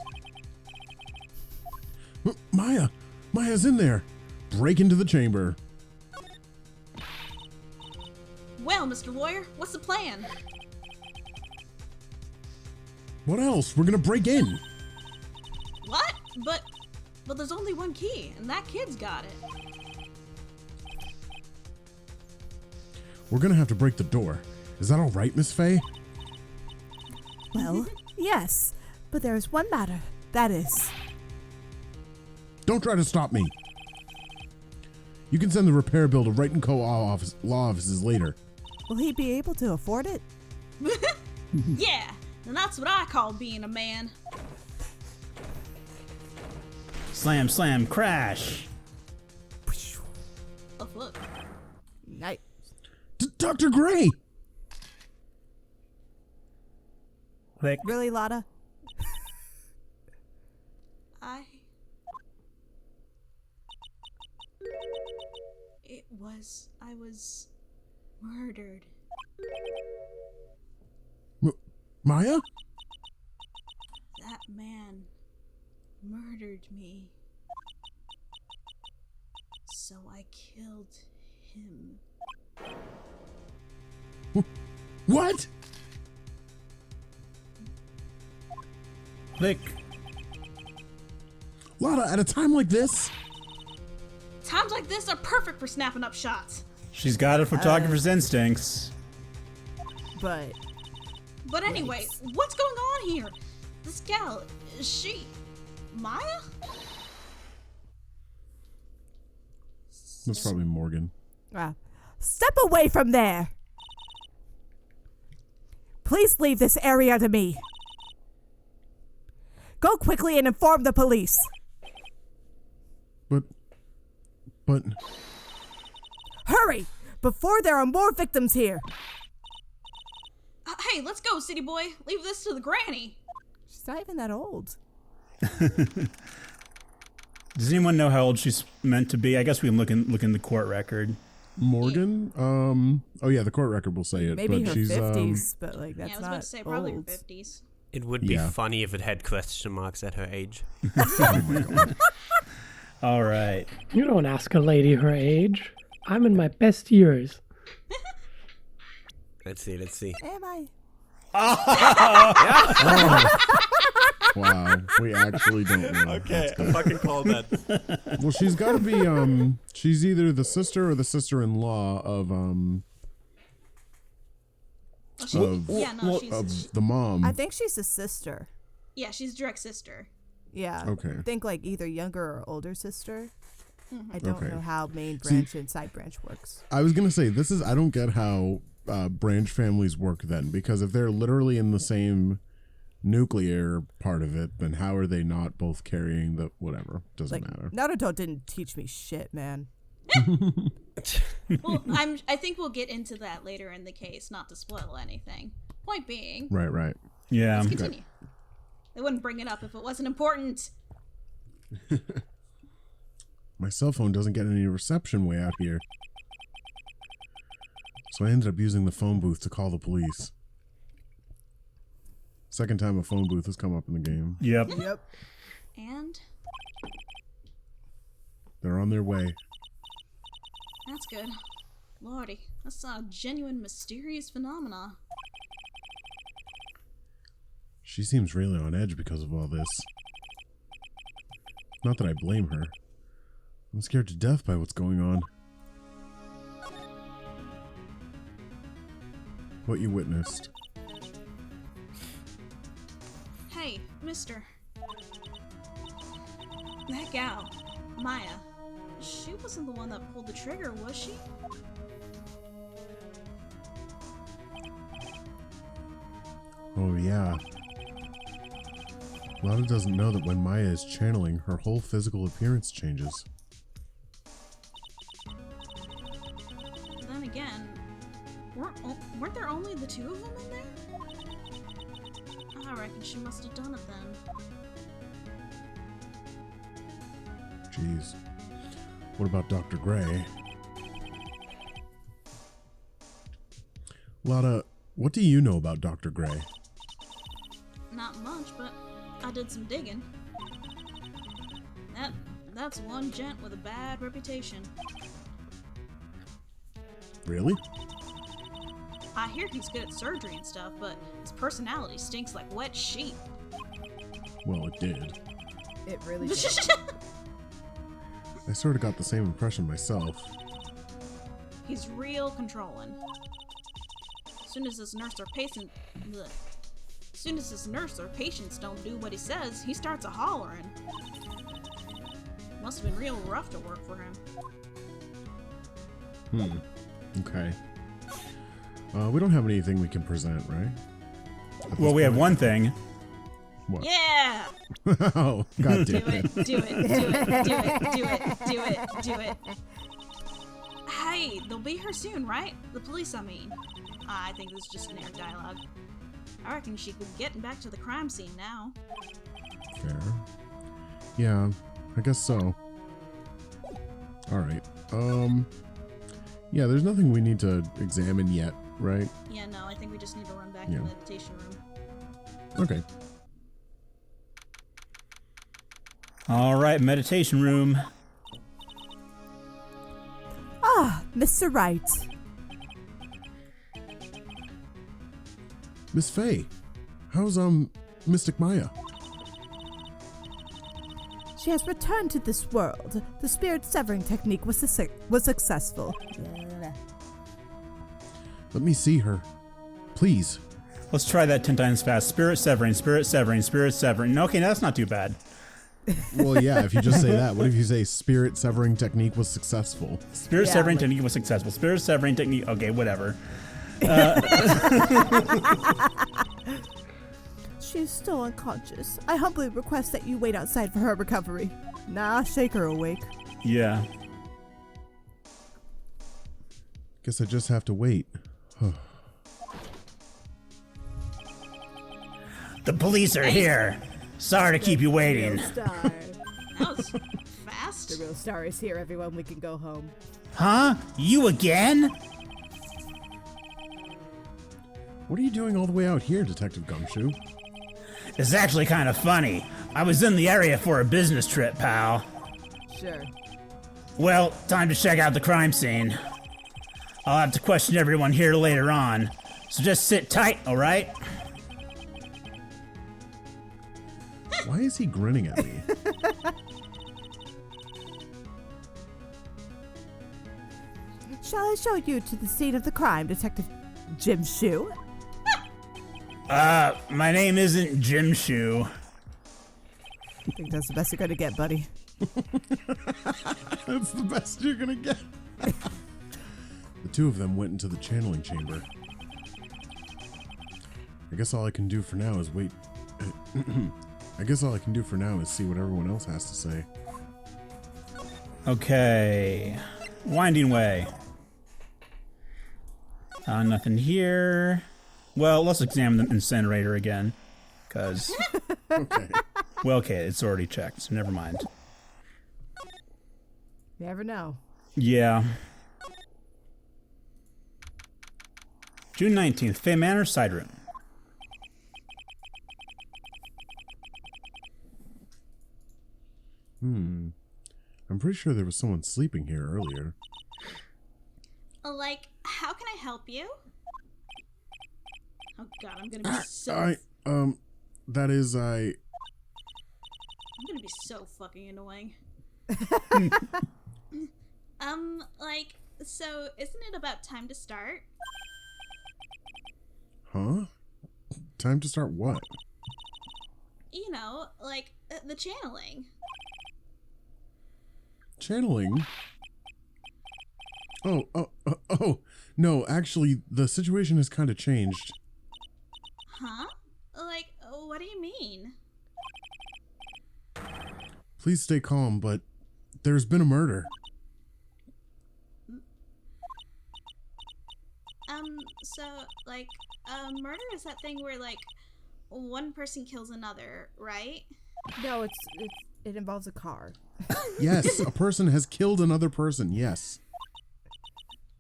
Maya's in there. Break into the chamber. Well, Mr. Lawyer, what's the plan? What else? We're gonna break in. What? But there's only one key, and that kid's got it. We're gonna have to break the door. Is that all right, Miss Faye? Well, yes, but there is one matter. That is, Don't try to stop me. You can send the repair bill to Wright & Co. law offices later. will he be able to afford it? Yeah, and that's what I call being a man. Slam, slam, crash. Oh, look. Nice. Dr. Gray! Click. Really, Lotta? I was murdered. Maya? That man murdered me. So I killed him. What? Click. Lotta, at a time like this? Times like this are perfect for snapping up shots. She's got a photographer's instincts. But But anyway, what's going on here? This gal, is she Maya? That's probably Morgan. step away from there. Please leave this area to me. Go quickly and inform the police. But... Hurry, before there are more victims here. Hey, let's go, city boy. Leave this to the granny. She's not even that old. Does anyone know how old she's meant to be? I guess we can look in the court record. Morgan? Oh yeah, the court record will say it. Maybe but her she's 50s, but like Yeah, that's I was not about to say probably her old. 50s. It would be Yeah. funny if it had question marks at her age. All right. You don't ask a lady her age. I'm in my best years. Let's see. Am I? Wow, we actually don't know. Okay, I fucking called that. Well, she's got to be, she's either the sister or the sister-in-law of She's the mom. I think she's a sister. she's direct sister. Yeah. Okay. I think like either younger or older sister. I don't Okay. know how main branch and side branch works. I was going to say, I don't get how branch families work then, because if they're literally in the same nuclear part of it, then how are they not both carrying the whatever? Doesn't Like matter. Naruto didn't teach me shit, man. Well, I think we'll get into that later in the case, not to spoil anything. Point being, Right. Yeah. let's continue. They wouldn't bring it up if it wasn't important. My cell phone doesn't get any reception way out here. So I ended up using the phone booth to call the police. Second time a phone booth has come up in the game. Yep. And They're on their way. that's good. Lordy, that's a genuine mysterious phenomena. She seems really on edge because of all this. Not that I blame her. I'm scared to death by what's going on. What you witnessed. Hey, mister. That gal, Maya, she wasn't the one that pulled the trigger, was she? Oh yeah. Lotta doesn't know that when Maya is channeling, her whole physical appearance changes. Then again, weren't there only the two of them in there? I reckon she must have done it then. Jeez. What about Dr. Gray? Lotta, what do you know about Dr. Gray? Not much, but I did some digging. That's one gent with a bad reputation. Really? I hear he's good at surgery and stuff, but his personality stinks like wet sheep. Well, it did. It really did. I sort of got the same impression myself. He's real controlling. Soon as his nurse or patients don't do what he says, he starts a-hollering. Must have been real rough to work for him. Okay. We don't have anything we can present, right? Well, we have one thing. What? Yeah! Oh, god Do damn it. it, do it. Hey, they'll be here soon, right? The police, I mean. I think this is just generic dialogue. I reckon she could get back to the crime scene now. Fair. Yeah, I guess so. Alright. Yeah, there's nothing we need to examine yet, right? Yeah, no, I think we just need to run back Yeah. in the meditation room. Okay. All right, meditation room. Ah, Mr. Wright. Miss Faye, how's, Mystic Maya? She has returned to this world. The spirit severing technique was successful. Let me see her. Please. Let's try that 10 times fast. Spirit severing, spirit severing, spirit severing. Okay, that's not too bad. Well, yeah, if you just say that. What if you say spirit severing technique was successful? Spirit Yeah, severing like- technique was successful. Spirit severing technique. Okay, whatever. She is still unconscious. I humbly request that you wait outside for her recovery. Nah, shake her awake. Yeah. Guess I just have to wait. The police are here. Sorry to keep you waiting. Star. That was fast. The real star is here, everyone. We can go home. Huh? You again? What are you doing all the way out here, Detective Gumshoe? It's actually kind of funny. I was in the area for a business trip, pal. Sure. Well, time to check out the crime scene. I'll have to question everyone here later on, so just sit tight, all right? Why is he grinning at me? Shall I show you to the scene of the crime, Detective Gumshoe? My name isn't Gumshoe. I think that's the best you're gonna get, buddy. That's the best you're gonna get. The two of them went into the channeling chamber. I guess all I can do for now is wait. I guess all I can do for now is see what everyone else has to say. Okay. Winding way. Nothing here. Well, let's examine the incinerator again. Because... Okay. Well, okay, it's already checked, so never mind. Never know. Yeah. June 19th, Fay Manor, side room. I'm pretty sure there was someone sleeping here earlier. Like, how can I help you? Oh god, I'm gonna be so... I'm gonna be so fucking annoying. Like, so isn't it about time to start? Huh? Time to start what? You know, like, the channeling. Channeling? Oh, no, actually, the situation has kind of changed. Huh? Like, what do you mean? Please stay calm, but there's been a murder. So, like, murder is that thing where, like, one person kills another, right? No, it involves a car. Yes, a person has killed another person, yes.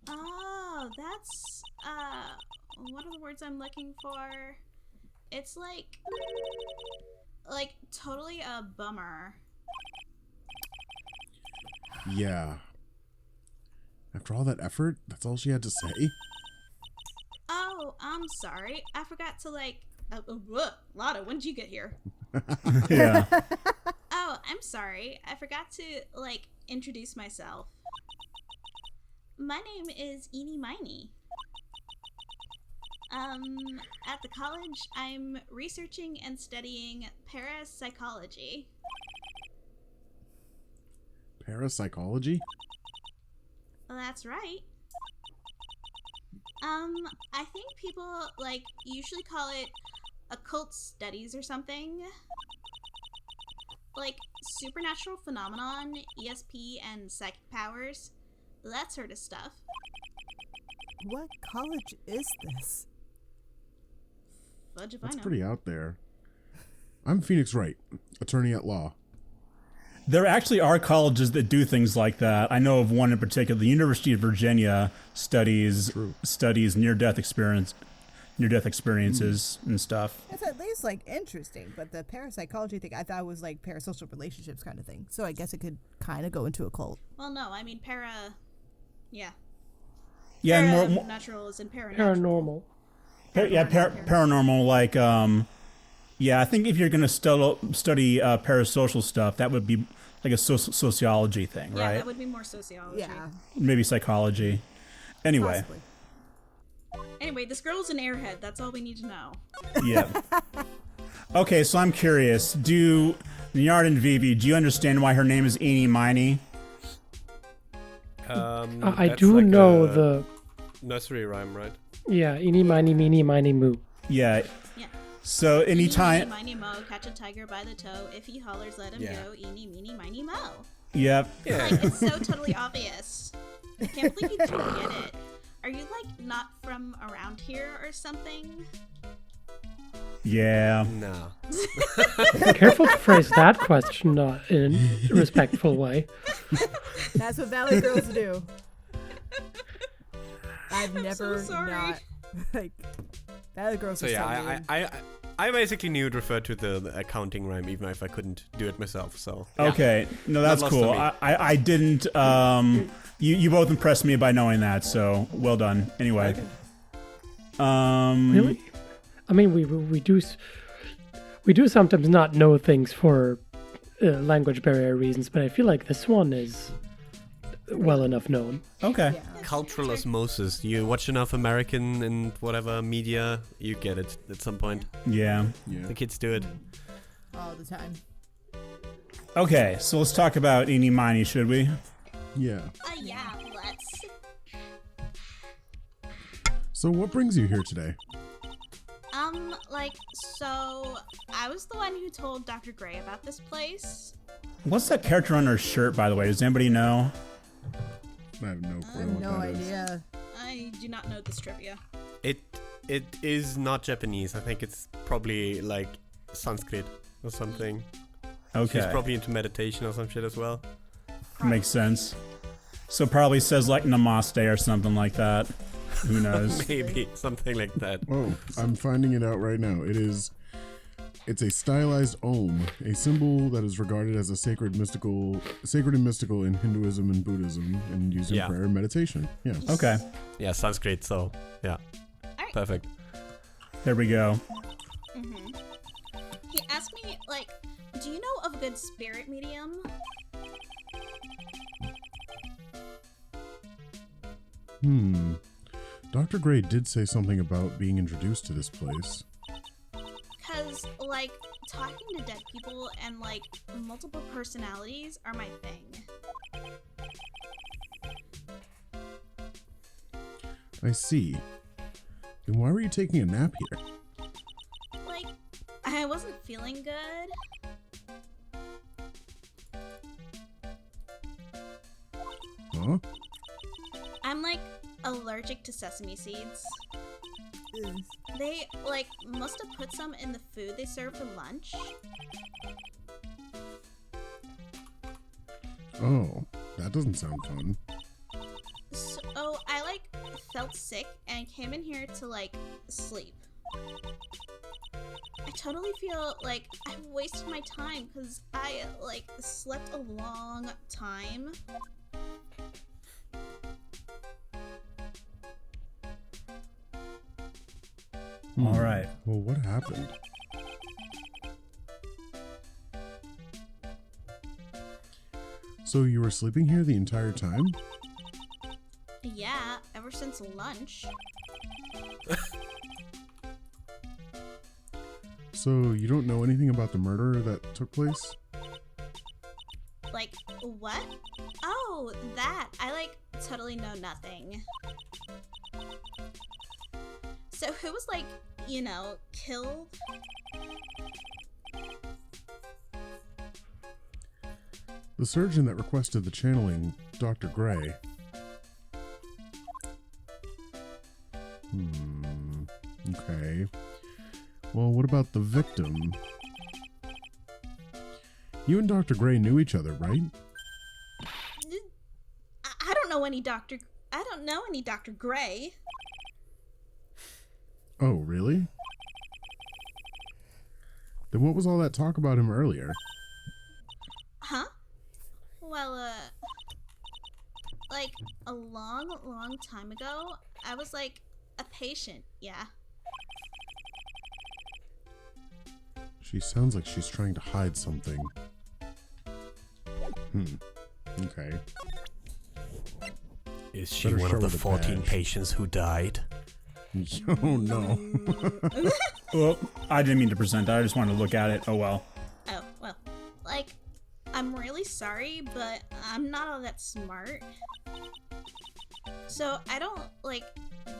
Oh, that's, what are the words I'm looking for? It's like, totally a bummer. Yeah. After all that effort, that's all she had to say? Oh, I'm sorry. I forgot to, like, Lotta, when did you get here? Yeah. Oh, I'm sorry. I forgot to, like, introduce myself. My name is Miney. At the college, I'm researching and studying parapsychology. Parapsychology? Well, that's right. I think people, like, usually call it occult studies or something. Like, supernatural phenomenon, ESP, and psychic powers. That sort of stuff. What college is this? Fudge if I That's know. pretty out there. I'm Phoenix Wright, attorney at law. There actually are colleges that do things like that. I know of one in particular. The University of Virginia studies near-death experiences and stuff. It's at least like interesting, but the parapsychology thing I thought was like parasocial relationships kind of thing. So I guess it could kind of go into a cult. Well, no, I mean yeah. Yeah, and more Natural is in Paranormal. paranormal, like, yeah, I think if you're going to study parasocial stuff, that would be like a sociology thing, Yeah, right? that would be more sociology. Yeah. Maybe psychology. Anyway. Possibly. Anyway, this girl's an airhead. That's all we need to know. Yeah. Okay, so I'm curious. Do Nyard and Vivi, do you understand why her name is Miney? I That's do like know a the... nursery rhyme, right? Yeah, eeny, miny, meeny, miny, moo. Yeah. Yeah. So anytime... Eeny, miny, mo, catch a tiger by the toe. If he hollers, let him go. Eeny, meeny, miny, mo. Yep. Yeah. Like, it's so totally obvious. I can't believe you didn't get it. Are you, like, not from around here or something? Yeah. No. Careful to phrase that question not in a respectful way. That's what Valley Girls do. I've I'm never so sorry. not like Valley Girls. So are yeah, so I basically knew it referred to the accounting rhyme, even if I couldn't do it myself. So yeah. Okay. No, that's Not lost cool. on me. I didn't... You both impressed me by knowing that, so well done. Anyway. Really? I mean, we do sometimes not know things for language barrier reasons, but I feel like this one is well enough known. Okay. Yeah. Cultural osmosis. You watch enough American and whatever media, you get it at some point. Yeah. Yeah. The kids do it. All the time. Okay, so let's talk about Eeny Miney, should we? Yeah. Yeah, let's. So what brings you here today? So I was the one who told Dr. Gray about this place. What's that character on her shirt, by the way? Does anybody know? I have no clue what No that is. idea. I do not know this trivia. It is not Japanese. I think it's probably like Sanskrit or something. Okay. She's probably into meditation or some shit as well. Makes sense. So probably says like namaste or something like that. Who knows? Maybe something like that. Oh, I'm finding it out right now. It's a stylized Om, a symbol that is regarded as a sacred and mystical in Hinduism and Buddhism, and used in Yeah. prayer and meditation. Yeah. Okay. Yeah, Sanskrit. So yeah, Alright. perfect. There we go. He asked me, like, do you know of a good spirit medium? Dr. Gray did say something about being introduced to this place. Because, like, talking to dead people and, like, multiple personalities are my thing. I see. Then why were you taking a nap here? Like, I wasn't feeling good. Huh? I'm, like, allergic to sesame seeds. They, like, must have put some in the food they served for lunch. Oh, that doesn't sound fun. So, I, like, felt sick and came in here to, like, sleep. I totally feel like I wasted my time because I, like, slept a long time. All right. Well, what happened? So you were sleeping here the entire time? Yeah, ever since lunch. So you don't know anything about the murder that took place? Like, what? Oh, that. I, like, totally know nothing. So who was, like, you know, killed? The surgeon that requested the channeling, Dr. Gray. Okay. Well, what about the victim? You and Dr. Gray knew each other, right? I don't know any Dr. I don't know any Dr. Gray. Oh, really? Then what was all that talk about him earlier? Huh? Well, like, a long, long time ago, I was, like, a patient, yeah. She sounds like she's trying to hide something. Okay. Is she Better one show of the her the 14 badge. patients who died? Oh, no. Well, I didn't mean to present that. I just wanted to look at it. Oh, well. Oh, well, like, I'm really sorry, but I'm not all that smart. So I don't, like,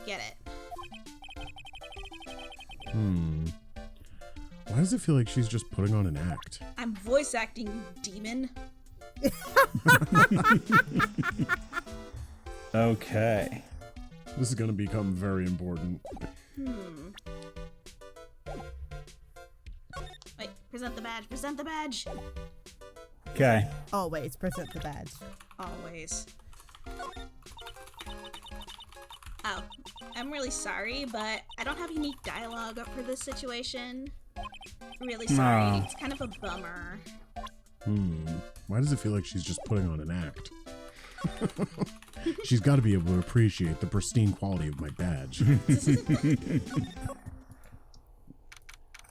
get it. Why does it feel like she's just putting on an act? I'm voice acting, you demon. Okay. This is going to become very important. Wait, present the badge, present the badge! Okay. Always present the badge. Always. Oh, I'm really sorry, but I don't have unique dialogue up for this situation. Really sorry, No. it's kind of a bummer. Why does it feel like she's just putting on an act? She's got to be able to appreciate the pristine quality of my badge.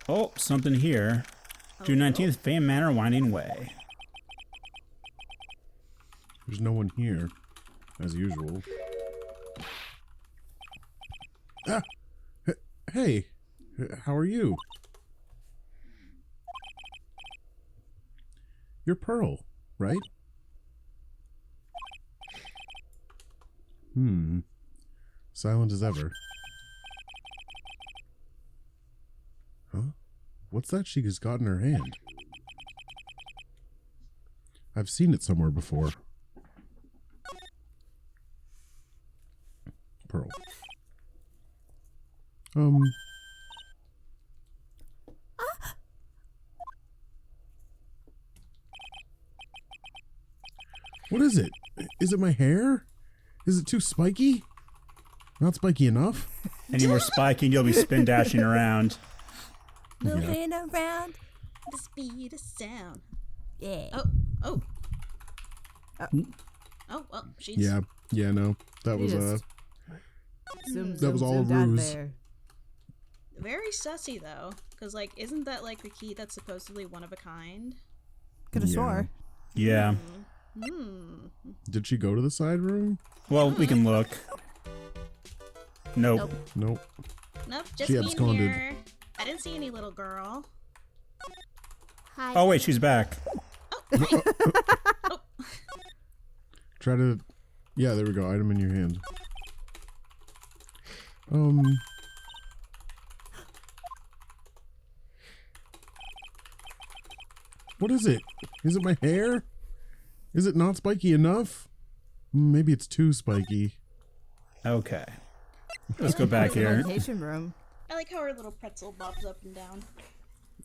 Oh, something here. June 19th, Fame Manor, Winding Way. There's no one here, as usual. Ah! Hey! How are you? You're Pearl, right? Silent as ever. Huh? What's that she's got in her hand? I've seen it somewhere before. What is it? Is it my hair? Is it too spiky? Not spiky enough? Any more spiking, you'll be spin dashing around. Moving around. The speed of sound. Yeah. Oh, well, she's... Yeah, no. That was, Just that was all a ruse. Very sussy, though. Because, like, isn't that, like, the key that's supposedly one of a kind? Could have Yeah. swore. Yeah. Did she go to the side room? Well, we can look. Nope. Nope. Nope, just She me in absconded. here. I didn't see any little girl. Hi. Oh, wait, she's back. Try to... Yeah, there we go. Item in your hand. What is it? Is it my hair? Is it not spiky enough? Maybe it's too spiky. Okay. Let's go back here. Meditation room. I like how her little pretzel bobs up and down.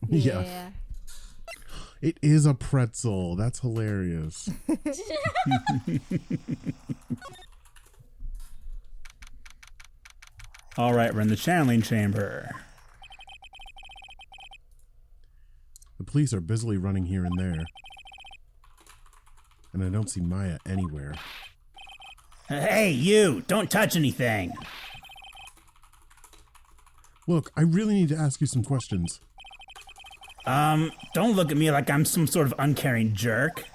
Yeah. It is a pretzel. That's hilarious. All right, we're in the channeling chamber. The police are busily running here and there. And I don't see Maya anywhere. Hey, you! Don't touch anything! Look, I really need to ask you some questions. Don't look at me like I'm some sort of uncaring jerk.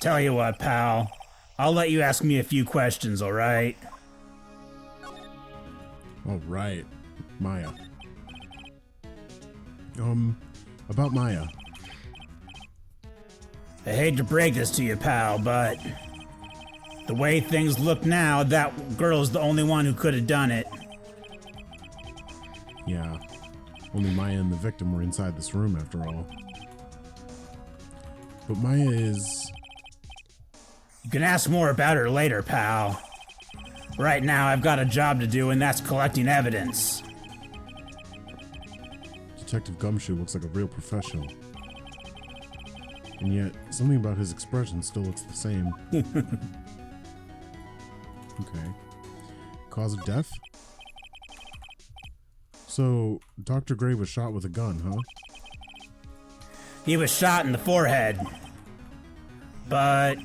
Tell you what, pal. I'll let you ask me a few questions, alright? All right. Maya. About Maya. I hate to break this to you, pal, but the way things look now, that girl's the only one who could have done it. Yeah. Only Maya and the victim were inside this room after all. But Maya is... You can ask more about her later, pal. Right now, I've got a job to do, and that's collecting evidence. Detective Gumshoe looks like a real professional. And yet, something about his expression still looks the same. Okay. Cause of death? So, Dr. Gray was shot with a gun, huh? He was shot in the forehead. But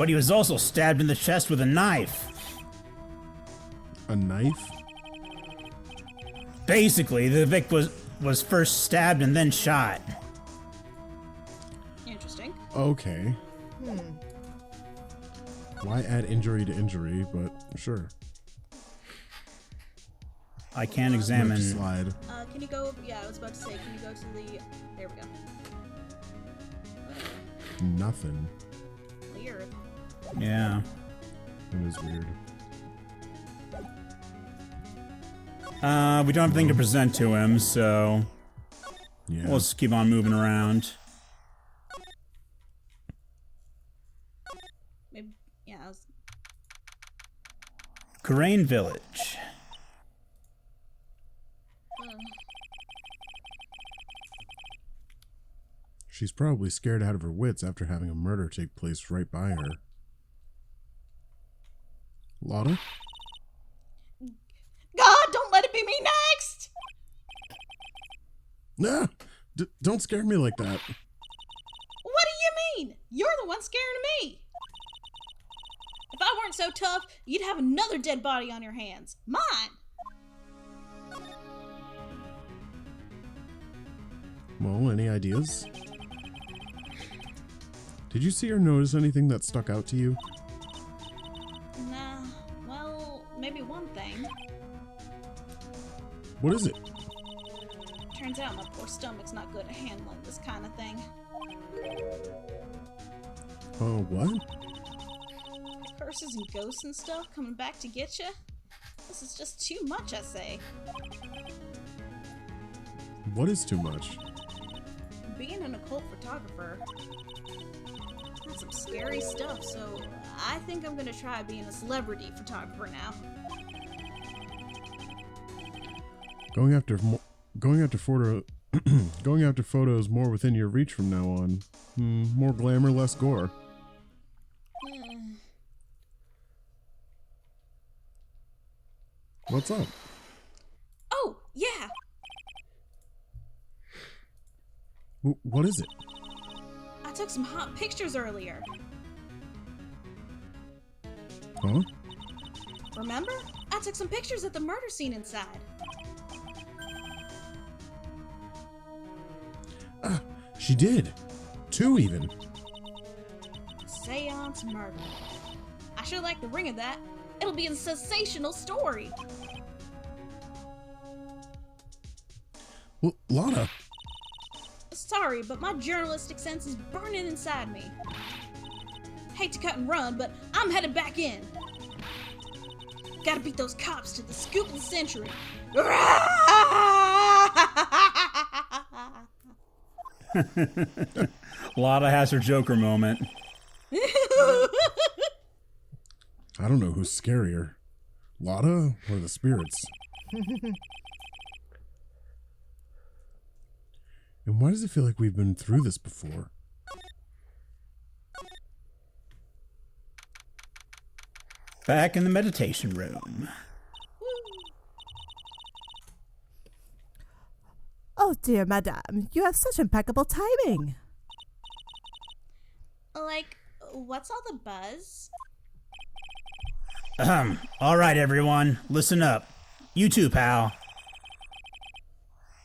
he was also stabbed in the chest with a knife. A knife? Basically, the Vic was first stabbed and then shot. Interesting. Okay. Why add injury to injury, but sure. I can't Left examine. slide. Can you go... Yeah, I was about to say, can you go to the... There we go. Nothing. Weird. Yeah. It was weird. We don't have anything to present to him, so Yeah. we'll just keep on moving around. Maybe... Yeah, I was... Crane Village. She's probably scared out of her wits after having a murder take place right by her. Lotta? God, don't let it be me next! Nah! Don't scare me like that. What do you mean? You're the one scaring me! If I weren't so tough, you'd have another dead body on your hands. Mine! Well, any ideas? Did you see or notice anything that stuck out to you? Nah, well, maybe one thing. What is it? Turns out my poor stomach's not good at handling this kind of thing. What? Curses and ghosts and stuff coming back to get you? This is just too much, I say. What is too much? Being an occult photographer, That's some scary stuff, so I think I'm gonna try being a celebrity photographer now. Going after going after photos more within your reach from now on. More glamour, less gore. What's up? Oh, yeah! What is it? I took some hot pictures earlier. Huh? Remember? I took some pictures at the murder scene inside. She did. 2 even. Seance murder. I sure like the ring of that. It'll be a sensational story. Well, Lotta. Sorry, but my journalistic sense is burning inside me. Hate to cut and run, but I'm headed back in. Gotta beat those cops to the scoop of the century. Lotta has her Joker moment. I don't know who's scarier. Lotta or the spirits? And why does it feel like we've been through this before? Back in the meditation room. Oh dear, madame, you have such impeccable timing. Like, what's all the buzz? All right, everyone, listen up. You too, pal.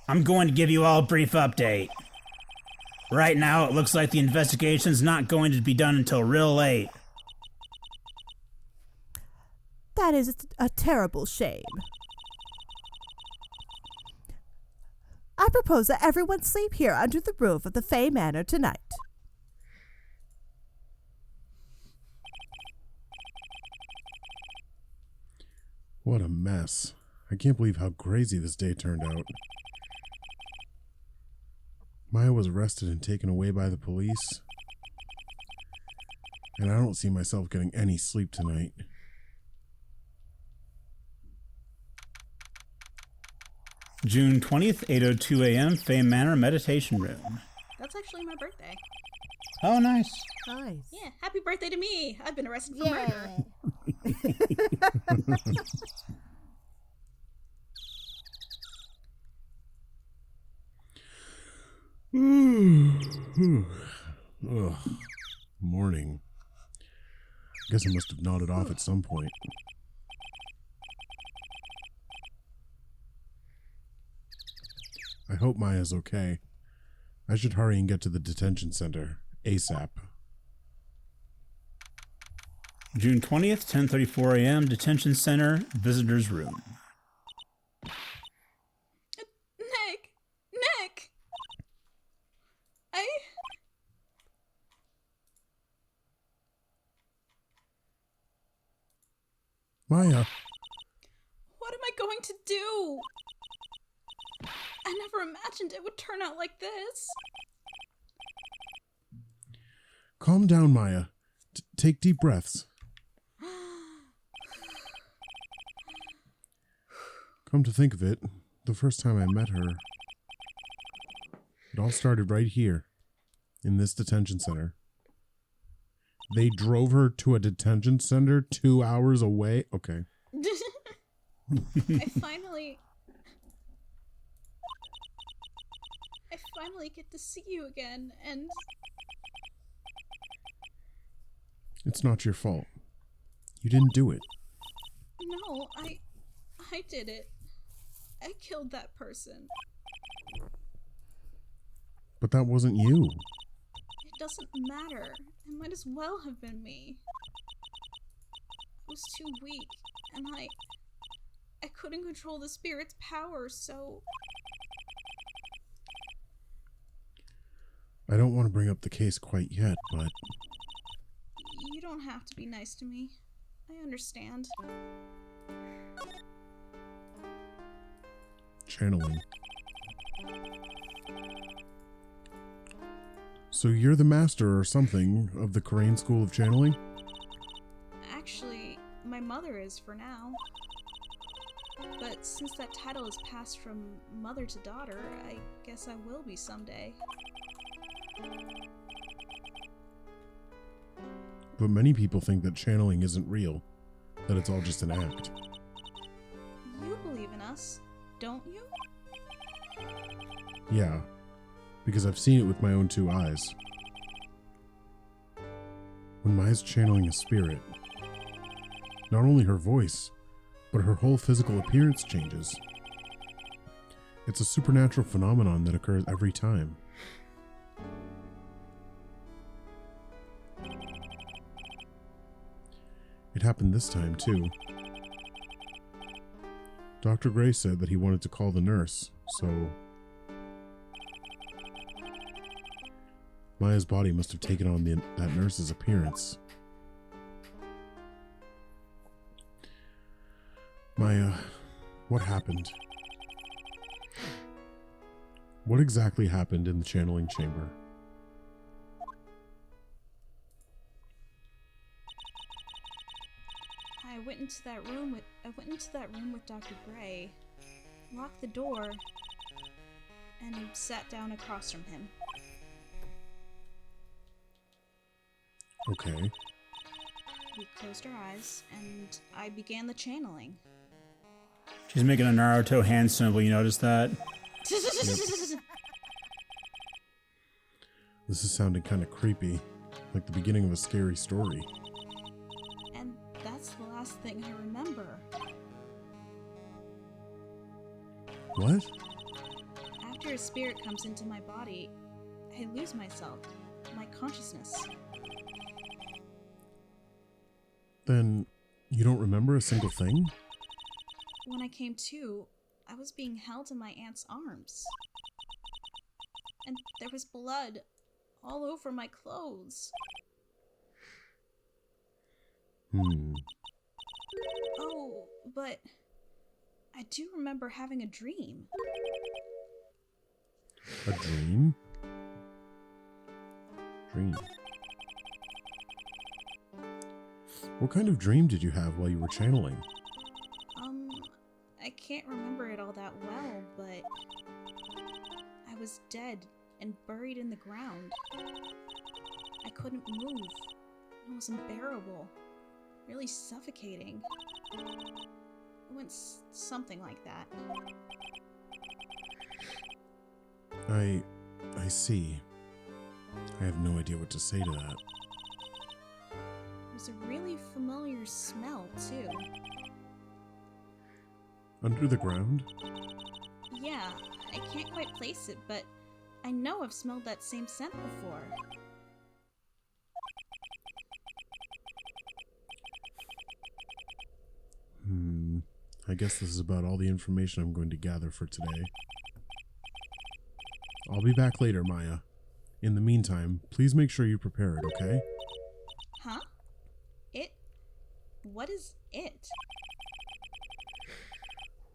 I'm going to give you all a brief update. Right now, it looks like the investigation's not going to be done until real late. That is a terrible shame. I propose that everyone sleep here under the roof of the Fay Manor tonight. What a mess. I can't believe how crazy this day turned out. Maya was arrested and taken away by the police. And I don't see myself getting any sleep tonight. June 20th, 8:02 a.m., Fay Manor Meditation Room. That's actually my birthday. Oh, nice. Nice. Yeah, happy birthday to me. I've been arrested for murder. Ugh. Morning. Guess I must have nodded off at some point. I hope Maya's okay. I should hurry and get to the detention center ASAP. June 20th, 10:34 a.m., Detention Center, Visitors Room. Nick! Maya! What am I going to do? I never imagined it would turn out like this. Calm down, Maya. Take deep breaths. Come to think of it, the first time I met her, it all started right here, in this detention center. They drove her to a detention center 2 hours away? Okay. I finally get to see you again, and It's not your fault. You didn't do it. no, I did it. I killed that person. But that wasn't you. It doesn't matter. It might as well have been me. I was too weak, and I couldn't control the spirit's power, so I don't want to bring up the case quite yet, but you don't have to be nice to me. I understand. channeling. So you're the master or something of the Korean School of Channeling? Actually, my mother is for now. But since that title is passed from mother to daughter, I guess I will be someday. But many people think that channeling isn't real, that it's all just an act. You believe in us, don't you? Yeah, because I've seen it with my own 2 eyes. When Maya's channeling a spirit, not only her voice, but her whole physical appearance changes. It's a supernatural phenomenon that occurs every time. It happened this time, too. Dr. Gray said that he wanted to call the nurse, so Maya's body must have taken on that nurse's appearance. Maya, what happened? What exactly happened in the channeling chamber? I went into that room with Dr. Gray, locked the door, and sat down across from him. Okay. We closed our eyes, and I began the channeling. She's making a Naruto hand symbol, you notice that? This is sounding kind of creepy, like the beginning of a scary story. And that's the last thing I remember. What? After a spirit comes into my body, I lose myself, my consciousness. Then you don't remember a single thing? When I came to, I was being held in my aunt's arms. And there was blood all over my clothes. Oh, but I do remember having a dream. A dream? Dream. What kind of dream did you have while you were channeling? I can't remember it all that well, but I was dead and buried in the ground. I couldn't move. It was unbearable. Really suffocating. It went something like that. I see. I have no idea what to say to that. It was a really familiar smell, too. Under the ground? Yeah, I can't quite place it, but I know I've smelled that same scent before. I guess this is about all the information I'm going to gather for today. I'll be back later, Maya. In the meantime, please make sure you prepare it, okay? Huh? It? What is it?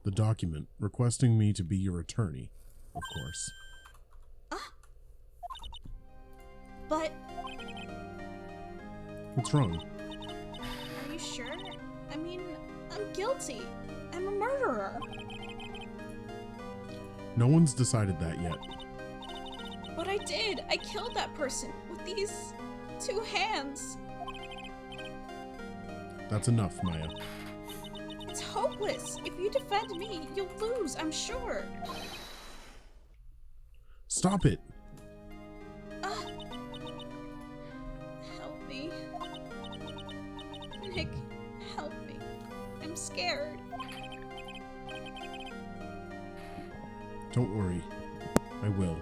The document requesting me to be your attorney, of course. But... What's wrong? Are you sure? I mean, I'm guilty. I'm a murderer. No one's decided that yet. But I did. I killed that person with these 2 hands. That's enough, Maya. It's hopeless. If you defend me, you'll lose, I'm sure. Stop it! Help me. Nick, help me. I'm scared. Don't worry. I will.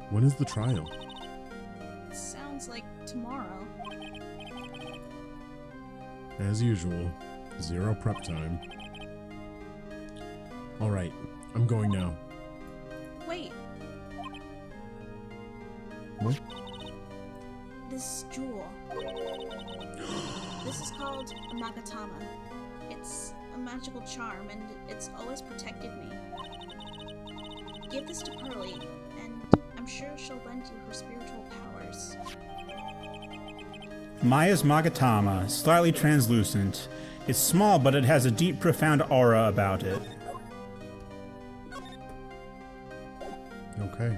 When is the trial? Sounds like tomorrow. As usual, 0 prep time. Alright, I'm going now. Wait. What? This jewel. This is called a Magatama. It's a magical charm, and it's always protected me. Give this to Pearly, and I'm sure she'll lend you her spiritual power. Maya's Magatama, slightly translucent. It's small, but it has a deep, profound aura about it. Okay.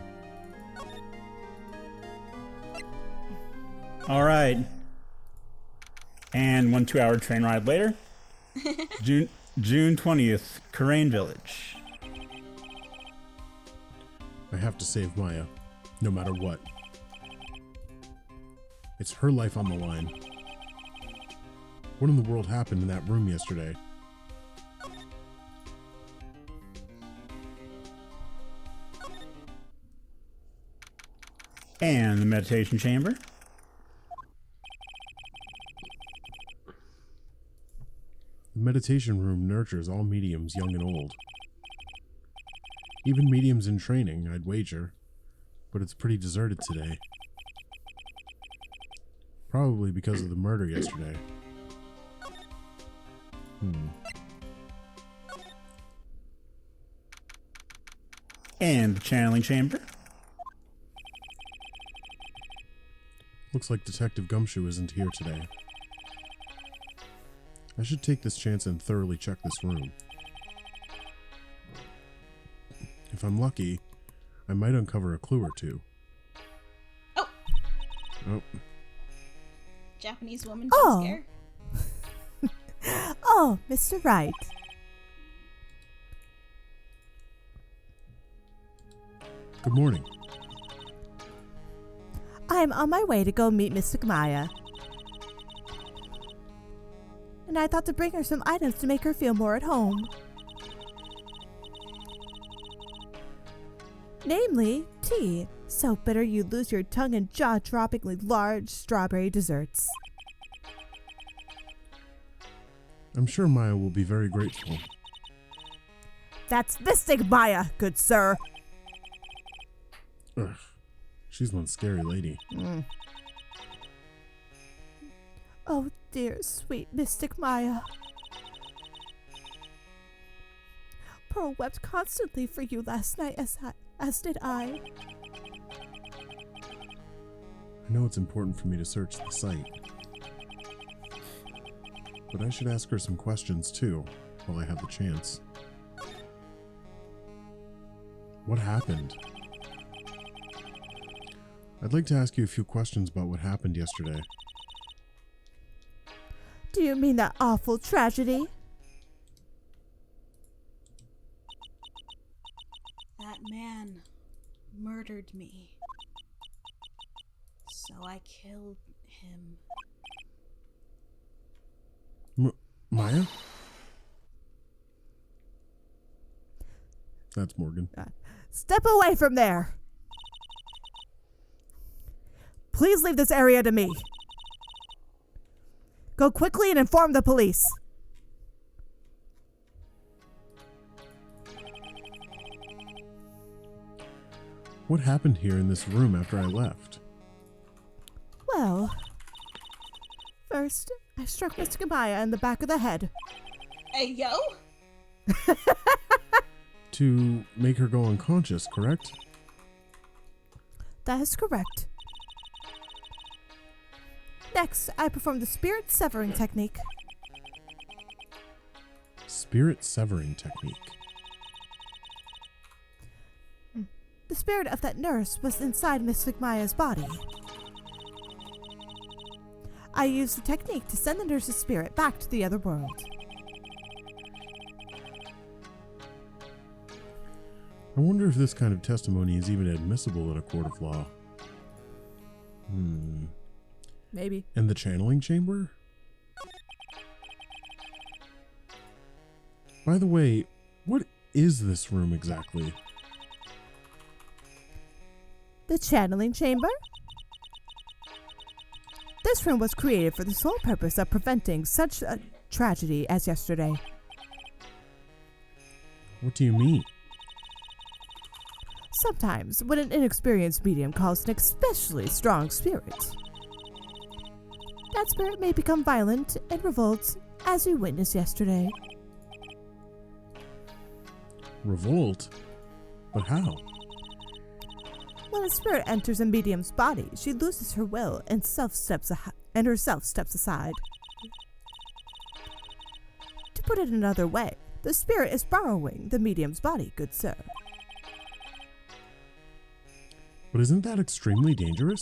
All right. And 1 2-hour train ride later. June 20th, Karain Village. I have to save Maya, no matter what. It's her life on the line. What in the world happened in that room yesterday? And the meditation chamber. The meditation room nurtures all mediums, young and old. Even mediums in training, I'd wager. But it's pretty deserted today. Probably because of the murder yesterday. And the channeling chamber. Looks like Detective Gumshoe isn't here today. I should take this chance and thoroughly check this room. If I'm lucky, I might uncover a clue or two. Oh! Oh. Japanese woman Oh. jump scare. Oh, Mr. Wright. Good morning. I am on my way to go meet Miss Maya. And I thought to bring her some items to make her feel more at home. Namely, tea, so bitter you lose your tongue, and jaw-droppingly large strawberry desserts. I'm sure Maya will be very grateful. That's Vistig Maya, good sir. Ugh. She's one scary lady. Oh dear, sweet mystic Maya. Pearl wept constantly for you last night, as did I. I know it's important for me to search the site. But I should ask her some questions too, while I have the chance. What happened? I'd like to ask you a few questions about what happened yesterday. Do you mean that awful tragedy? That man murdered me. So I killed him. Maya? That's Morgan. Step away from there! Please leave this area to me. Go quickly and inform the police. What happened here in this room after I left? Well, first, I struck Miss Maya in the back of the head. Hey, yo! To make her go unconscious, correct? That is correct. Next, I performed the spirit severing technique. Spirit severing technique. The spirit of that nurse was inside Miss Maya's body. I used the technique to send the nurse's spirit back to the other world. I wonder if this kind of testimony is even admissible in a court of law. Maybe. And the channeling chamber? By the way, what is this room exactly? The channeling chamber? This room was created for the sole purpose of preventing such a tragedy as yesterday. What do you mean? Sometimes, when an inexperienced medium calls an especially strong spirit, that spirit may become violent and revolt, as we witnessed yesterday. Revolt? But how? When a spirit enters a medium's body, she loses her will and and herself steps aside. To put it another way, the spirit is borrowing the medium's body, good sir. But isn't that extremely dangerous?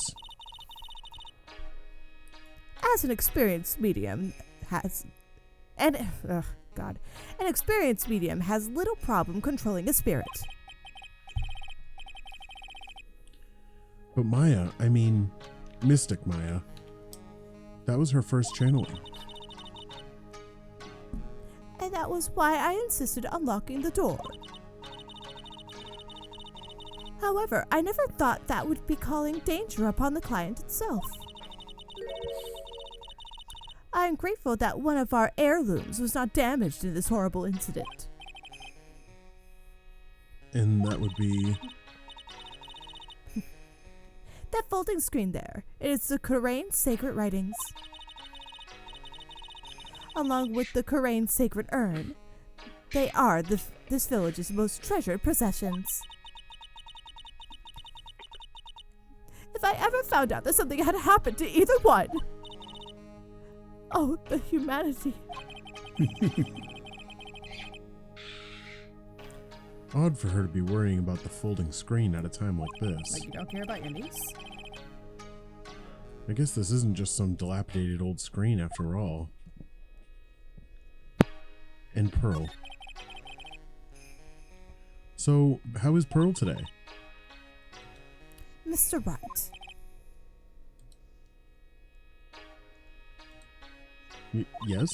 As an experienced medium an experienced medium has little problem controlling a spirit. But Maya, I mean, Mystic Maya, that was her first channeling. And that was why I insisted on locking the door. However, I never thought that would be calling danger upon the client itself. I am grateful that one of our heirlooms was not damaged in this horrible incident. And that would be... That folding screen there, it is the Kurain sacred writings. Along with the Kurain sacred urn, they are this village's most treasured possessions. If I ever found out that something had happened to either one... Oh, the humanity. Odd for her to be worrying about the folding screen at a time like this. Like you don't care about your niece? I guess this isn't just some dilapidated old screen after all. And Pearl. So, how is Pearl today? Mr. Wright, Yes?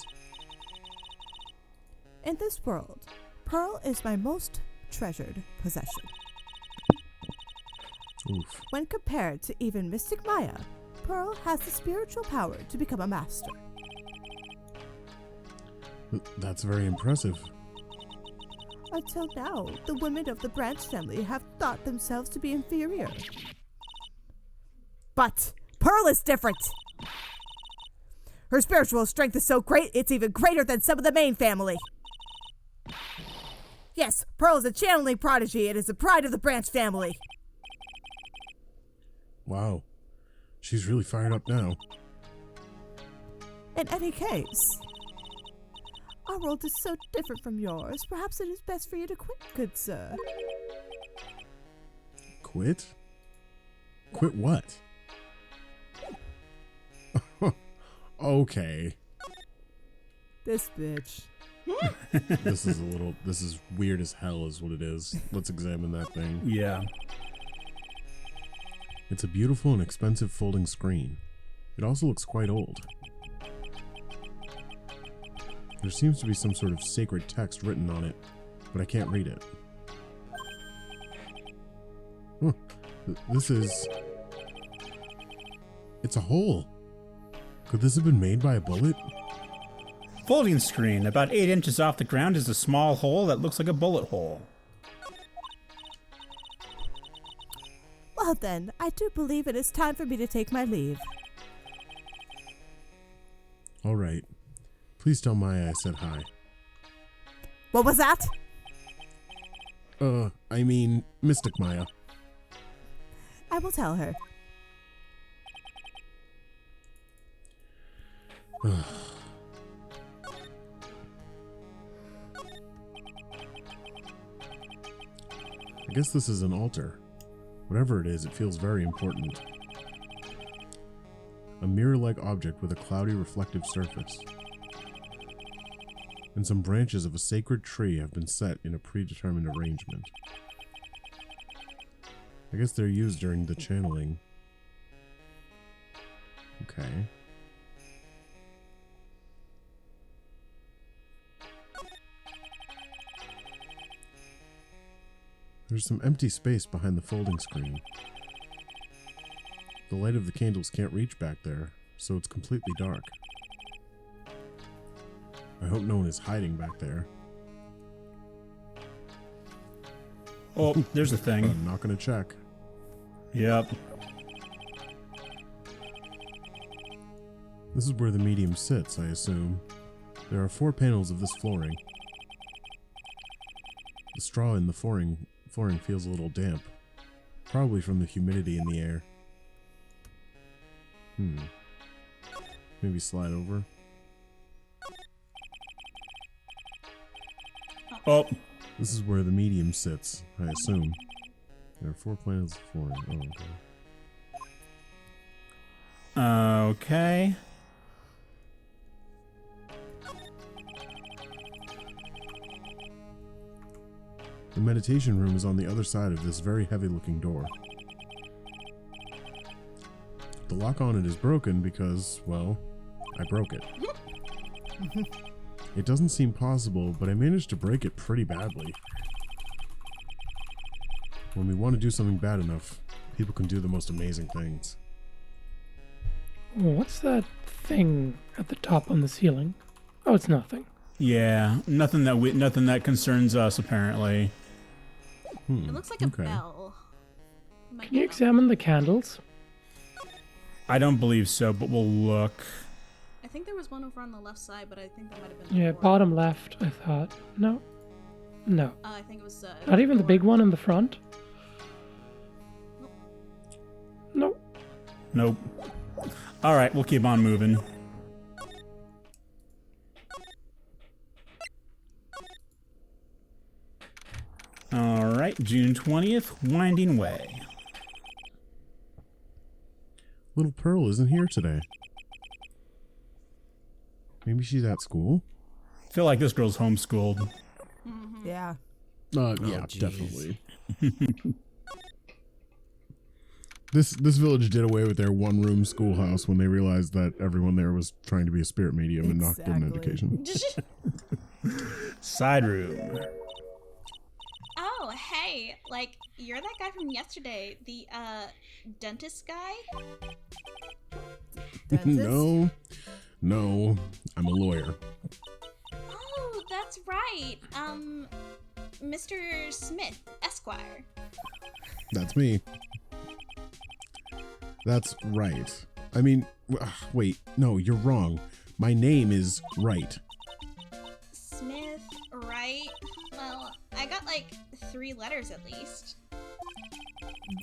in this world, Pearl is my most treasured possession. Oof. When compared to even Mystic Maya, Pearl has the spiritual power to become a master. That's very impressive. Until now, the women of the Branch family have thought themselves to be inferior. But Pearl is different! Her spiritual strength is so great, it's even greater than some of the main family. Yes, Pearl is a channeling prodigy and is the pride of the Branch family. Wow. She's really fired up now. In any case, our world is so different from yours. Perhaps it is best for you to quit, good sir. Quit? Quit what? Okay. This bitch. This is weird as hell is what it is. Let's examine that thing. Yeah. It's a beautiful and expensive folding screen. It also looks quite old. There seems to be some sort of sacred text written on it, but I can't read it. Huh. This is... It's a hole. Could this have been made by a bullet? Folding screen. About 8 inches off the ground is a small hole that looks like a bullet hole. Well then, I do believe it is time for me to take my leave. All right. Please tell Maya I said hi. What was that? I mean, Mystic Maya. I will tell her. I guess this is an altar. Whatever it is, it feels very important. A mirror-like object with a cloudy reflective surface. And some branches of a sacred tree have been set in a predetermined arrangement. I guess they're used during the channeling. Okay. There's some empty space behind the folding screen. The light of the candles can't reach back there, so it's completely dark. I hope no one is hiding back there. Oh, there's a thing. I'm not gonna check. Yep. This is where the medium sits, I assume. There are 4 panels of this flooring. The straw in the flooring feels a little damp. Probably from the humidity in the air. maybe slide over. Oh, This is where the medium sits, I assume. There are 4 planets for it. Oh, okay. okay. The meditation room is on the other side of this very heavy-looking door. The lock on it is broken because, well, I broke it. It doesn't seem possible, but I managed to break it pretty badly. When we want to do something bad enough, people can do the most amazing things. What's that thing at the top on the ceiling? Oh, it's nothing. Yeah, nothing that concerns us apparently. It looks like a bell. Might Can you get up. examine the candles? I don't believe so, but we'll look. I think there was one over on the left side, but I think that might have been. Yeah, before. bottom left, I thought. No. No. I think it was. Not even the door. big one in the front? No. Nope. All right, we'll keep on moving. All right, June 20th, Winding Way. Little Pearl isn't here today. Maybe she's at school? I feel like this girl's homeschooled. Yeah. Yeah, jeez. definitely. This village did away with their one-room schoolhouse when they realized that everyone there was trying to be a spirit medium and not get an Exactly. education. Side room. Oh, hey, like, you're that guy from yesterday, the, dentist guy? Dentist? No, I'm a lawyer. Oh, that's right, Mr. Smith, Esquire. That's me. That's right. I mean, wait, no, you're wrong. My name is Wright. Smith, Wright? Well, I got, like, 3 letters at least.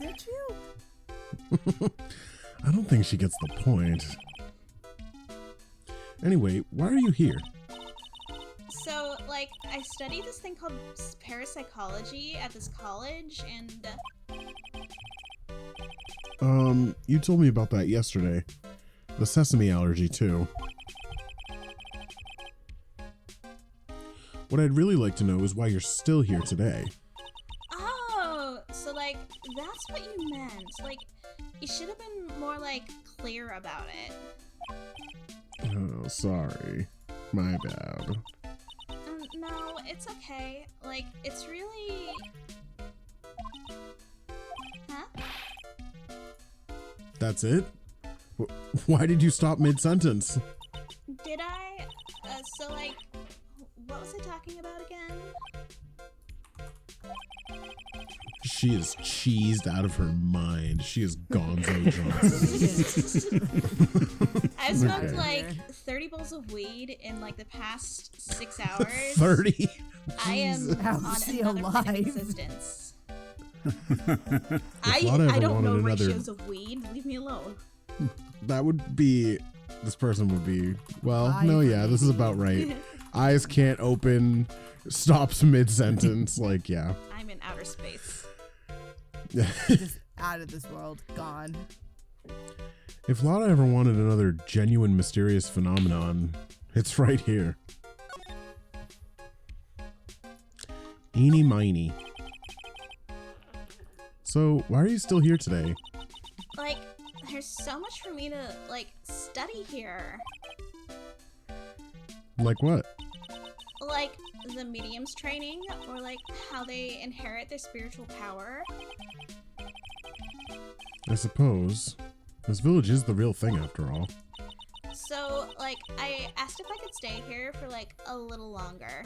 Did you? I don't think she gets the point. Anyway, why are you here? So, like, I study this thing called parapsychology at this college, and You told me about that yesterday. The sesame allergy, too. What I'd really like to know is why you're still here today. oh, so, like, that's what you meant. Like, you should have been more, like, clear about it. Oh, sorry. My bad. No, it's okay. Like, it's really... Huh? That's it? Why did you stop mid-sentence? Did I? So, like, what was I talking about again? She is cheesed out of her mind. She is gonzo drunk. I've smoked, Okay. like, 30 bowls of weed in, like, the past 6 hours. 30? I am How's on she another plane of alive? existence. Lotta I ever don't know wanted another- ratios of weed. Leave me alone. That would be... This person would be... Well, I no, yeah, this is about right. Eyes can't open, stops mid-sentence. Like, yeah. I'm in outer space. Just out of this world. Gone. If Lotta ever wanted another genuine mysterious phenomenon, it's right here. Eeny Miney. So, why are you still here today? Like, there's so much for me to, like, study here. Like what? Like, the medium's training, or, like, how they inherit their spiritual power. I suppose. This village is the real thing after all. So, like, I asked if I could stay here for, like, a little longer.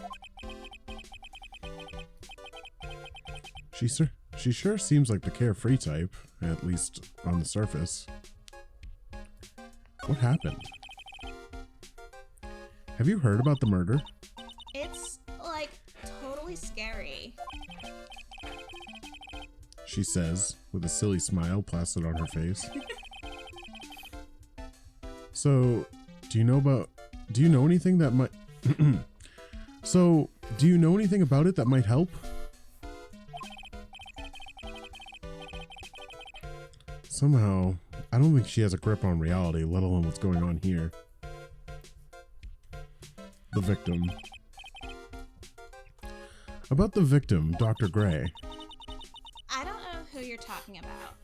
She sure seems like the carefree type, at least on the surface. What happened? Have you heard about the murder? It's, like, totally scary. She says, with a silly smile plastered on her face. So, Do you know anything that might... So, do you know anything about it that might help? Somehow, I don't think she has a grip on reality, let alone what's going on here. The victim. About the victim, Dr. Gray. I don't know who you're talking about.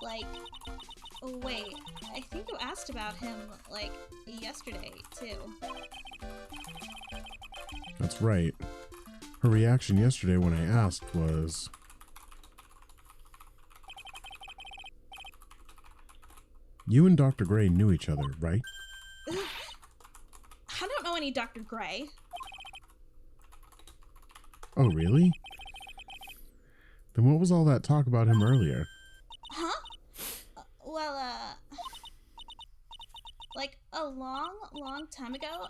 Like, wait, I think you asked about him, like, yesterday, too. That's right. Her reaction yesterday when I asked was... You and Dr. Gray knew each other, right? I don't know any Dr. Gray. Oh, really? Then what was all that talk about him earlier? Huh? Like a long time ago,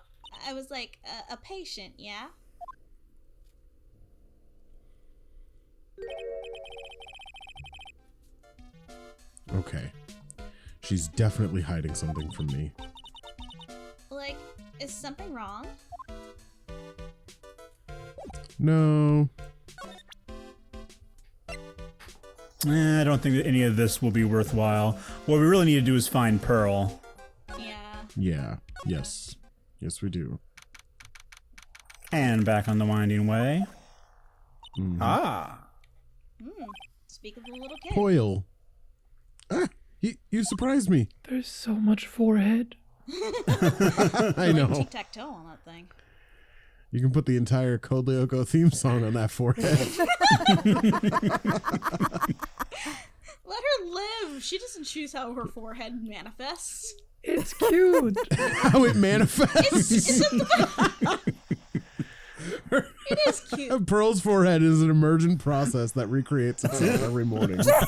I was like a patient, yeah? Okay. She's definitely hiding something from me. Like, is something wrong? No. I don't think that any of this will be worthwhile. What we really need to do is find Pearl. Yeah. Yeah. Yes. Yes, we do. And back on the winding way. Mhm. Ah. Speak of the little kid. Poyle. Ah, you surprised me. There's so much forehead. I know. Tic-tac-toe on that thing. You can put the entire Code Lyoko theme song on that forehead. Let her live. She doesn't choose how her forehead manifests. It's cute. How it manifests. It is cute. Pearl's forehead is an emergent process that recreates itself every morning. She's a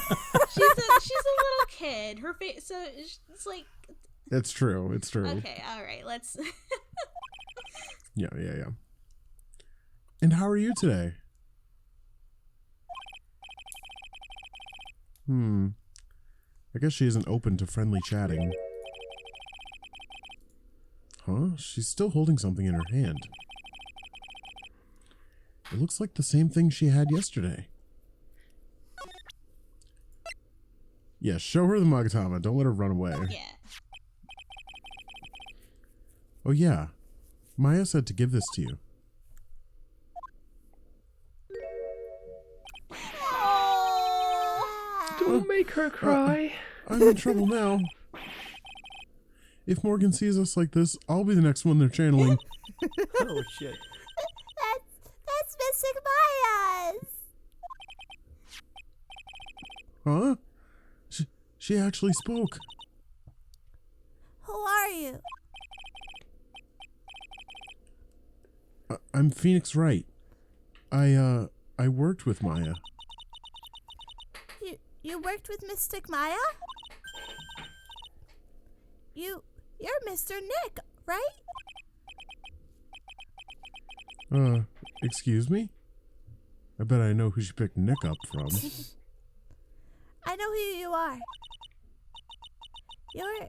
little kid. Her face, so it's like. It's true. It's true. Okay, all right. Let's. Yeah. And how are you today? I guess she isn't open to friendly chatting. Huh? She's still holding something in her hand. It looks like the same thing she had yesterday. Yeah, show her the Magatama. Don't let her run away. Yeah. Oh yeah. Maya said to give this to you. Don't make her cry. I'm in trouble now. If Morgan sees us like this, I'll be the next one they're channeling. Oh, shit. That's Mystic Maya's. Huh? She actually spoke. Who are you? I'm Phoenix Wright. I worked with Maya. You worked with Mystic Maya? You're Mr. Nick, right? Excuse me? I bet I know who she picked Nick up from. I know who you are. You're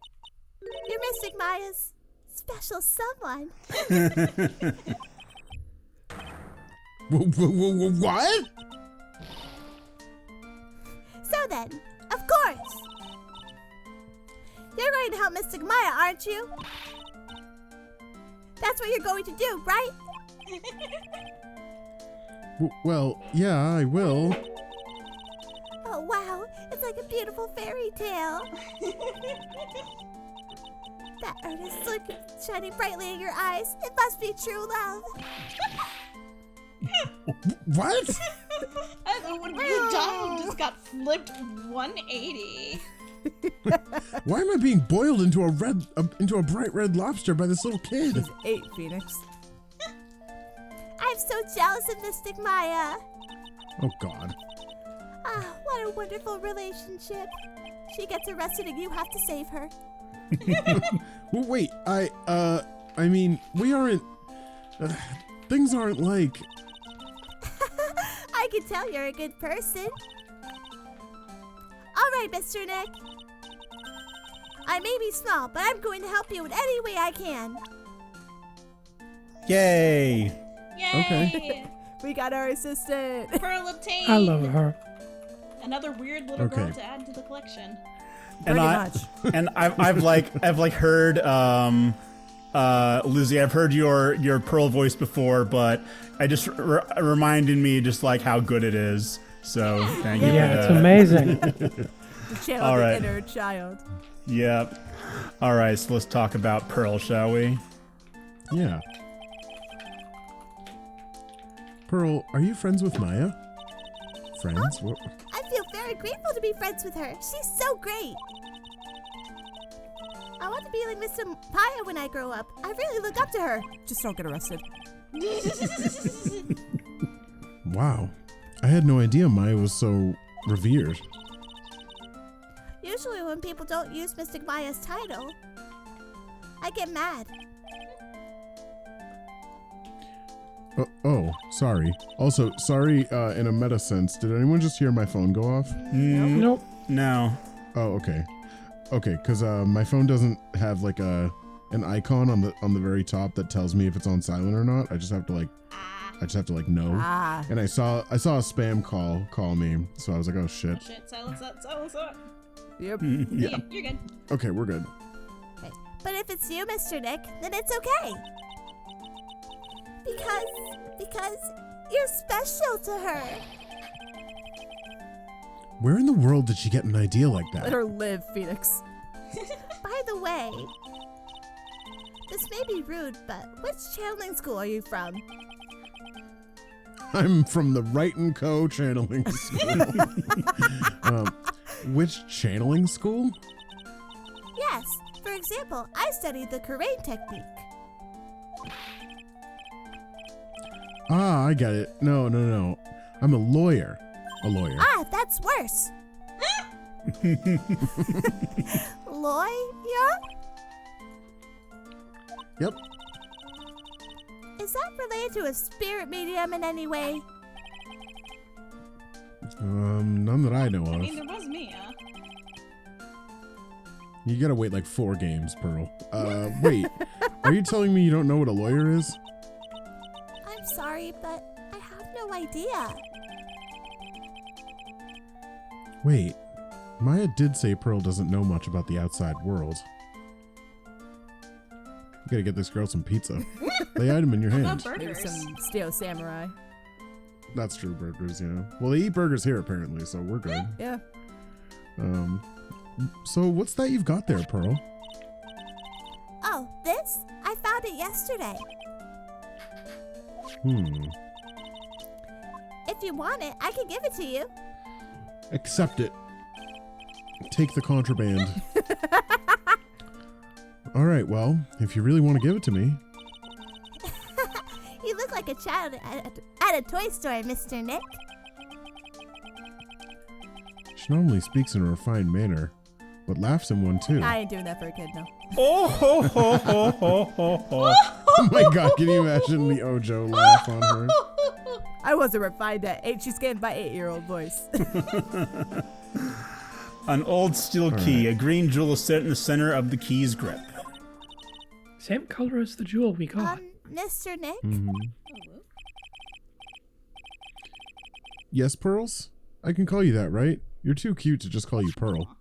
Mystic Maya's special someone. What? So then, of course. You're going to help Mystic Maya, aren't you? That's what you're going to do, right? Well, yeah, I will. Oh, wow. It's like a beautiful fairy tale. That earnest look shining brightly in your eyes. It must be true love. What? The dial just got flipped 180. Why am I being boiled into a bright red lobster by this little kid? 8, Phoenix. I'm so jealous of Mystic Maya. Oh God. Ah, what a wonderful relationship. She gets arrested and you have to save her. Wait, I mean, we aren't. Things aren't like. I can tell you're a good person. All right, Mr. Nick. I may be small, but I'm going to help you in any way I can. Yay! Yay! Okay. We got our assistant. Pearl obtained. I love her. Another weird little girl Okay. to add to the collection. And I've heard Lizzie, I've heard your Pearl voice before, but I just reminded me just like how good it is. So thank you. Yeah, for it's that. amazing. The channel All the right. inner child. Yep. All right, so let's talk about Pearl, shall we? Yeah. Pearl, are you friends with Maya? Friends? What? I feel very grateful to be friends with her. She's so great. I want to be like Mr. Maya when I grow up. I really look up to her. Just don't get arrested. Wow. I had no idea Maya was so revered. Usually when people don't use Mystic Maya's title, I get mad. Oh, sorry. Also, sorry in a meta sense. Did anyone just hear my phone go off? Nope. No. Oh, okay. Okay, because my phone doesn't have like an icon on the very top that tells me if it's on silent or not. I just have to know. Ah. And I saw a spam call me, so I was like, oh shit. Oh shit, silence that, silence that. Yep. Yeah, you're good. Okay, we're good. But if it's you, Mr. Nick, then it's okay. Because you're special to her. Where in the world did she get an idea like Let that? her live, Phoenix. By the way, this may be rude, but which channeling school are you from? I'm from the Wright & Co. channeling school. Which channeling school? Yes. For example, I studied the Karain technique. Ah, I get it. No. I'm a lawyer. Ah, that's worse. Lawyer? Yep. Is that related to a spirit medium in any way? None that I know I of. mean, there was me, huh? You gotta wait like 4 games, Pearl. Wait. Are you telling me you don't know what a lawyer is? I'm sorry, but I have no idea. Wait. Maya did say Pearl doesn't know much about the outside world. You gotta get this girl some pizza. Lay item in your What hand. about Maybe burgers? some Steel Samurai. That's true, burgers, yeah. Well, they eat burgers here apparently, so we're good. Yeah. So what's that you've got there, Pearl? Oh, this? I found it yesterday. If you want it, I can give it to you. Accept it. Take the contraband. All right, well, if you really want to give it to me. You look like a child at a toy store, Mr. Nick. She normally speaks in a refined manner, but laughs in one too. I ain't doing that for a kid, no. Oh ho ho ho ho ho ho. Oh my god, can you imagine the Ojo laugh on her? I wasn't refined at 8. She's getting my 8-year-old voice. An old steel key. A green jewel is set in the center of the key's grip. Same color as the jewel we got. Mr. Nick? Yes, Pearls? I can call you that, right? You're too cute to just call you Pearl.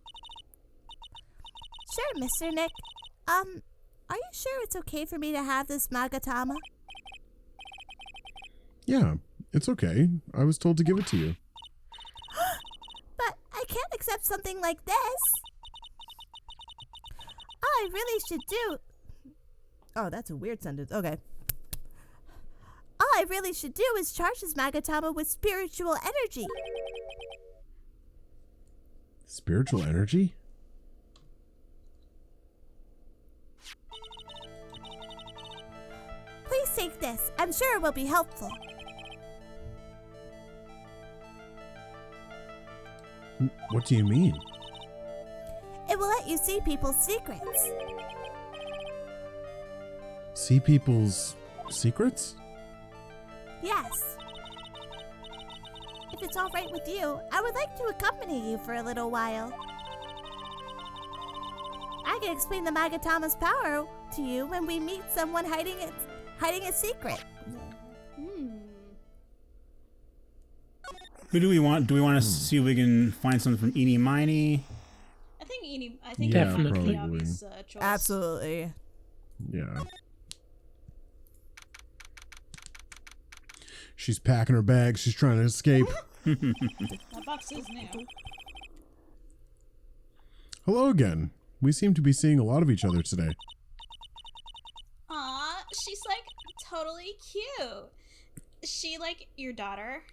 Sure, Mr. Nick. Are you sure it's okay for me to have this Magatama? Yeah, it's okay. I was told to give it to you. But I can't accept something like this. All I really should do... Oh, that's a weird sentence. Okay. All I really should do is charge this Magatama with spiritual energy. Spiritual energy? Please take this. I'm sure it will be helpful. What do you mean? It will let you see people's secrets. See people's secrets? Yes. If it's all right with you, I would like to accompany you for a little while. I can explain the Magatama's power to you when we meet someone hiding a secret. Who do we want? Do we want to see if we can find something from Eenie Miney? I think Eenie might be Definitely. the obvious choice. Absolutely. Yeah. She's packing her bags. She's trying to escape. That box is new. Hello again. We seem to be seeing a lot of each other today. Aw, she's like totally cute. Is she like your daughter?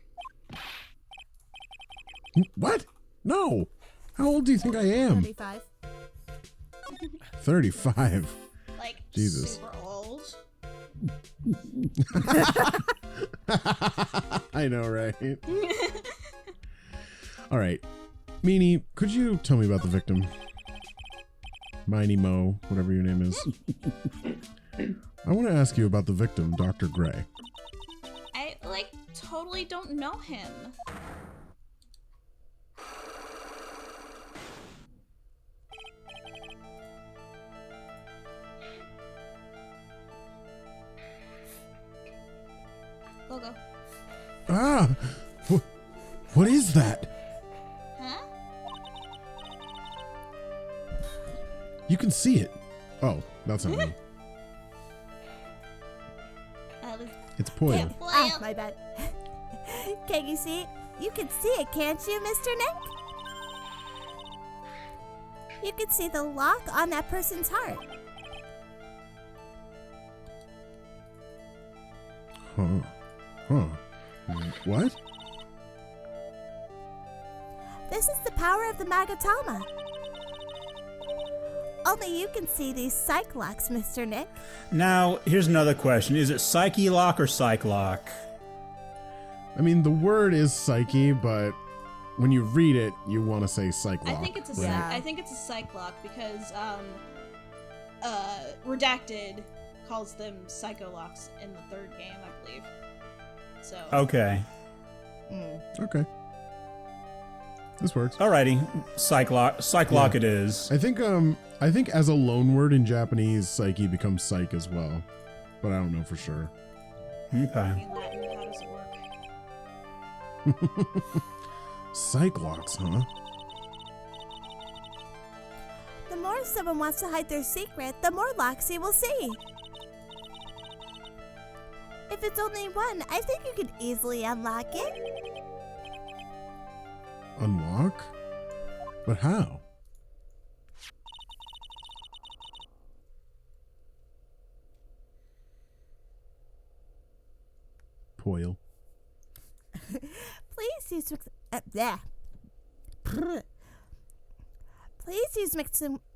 What? No. How old do you think I am? 35. 35. Like Jesus. super old? I know, right? All right. Meanie, could you tell me about the victim? Miney Mo, whatever your name is. I want to ask you about the victim, Dr. Gray. I like totally don't know him. Koko. Ah! What is that? Huh? You can see it. Oh, that's not me. It's Poyle. Ah, my bad. Can you see it? You can see it, can't you, Mr. Nick? You can see the lock on that person's heart. Huh. What? This is the power of the Magatama. Only you can see these psych locks, Mr. Nick. Now, here's another question. Is it Psyche Lock or Psych Lock? I mean, the word is psyche, but when you read it, you want to say psych lock. I think it's a right? I think it's a psych lock because Redacted calls them psycho locks in the third game, I believe. So Okay. Okay. This works. Alrighty. Psych Lock it is. I think as a loan word in Japanese, psyche becomes psych as well, but I don't know for sure. Okay. in Latin, how does it work? Psych locks, huh? The more someone wants to hide their secret, the more locks he will see. If it's only one, I think you could easily unlock it. Unlock? But how? Poyle. Please use Please use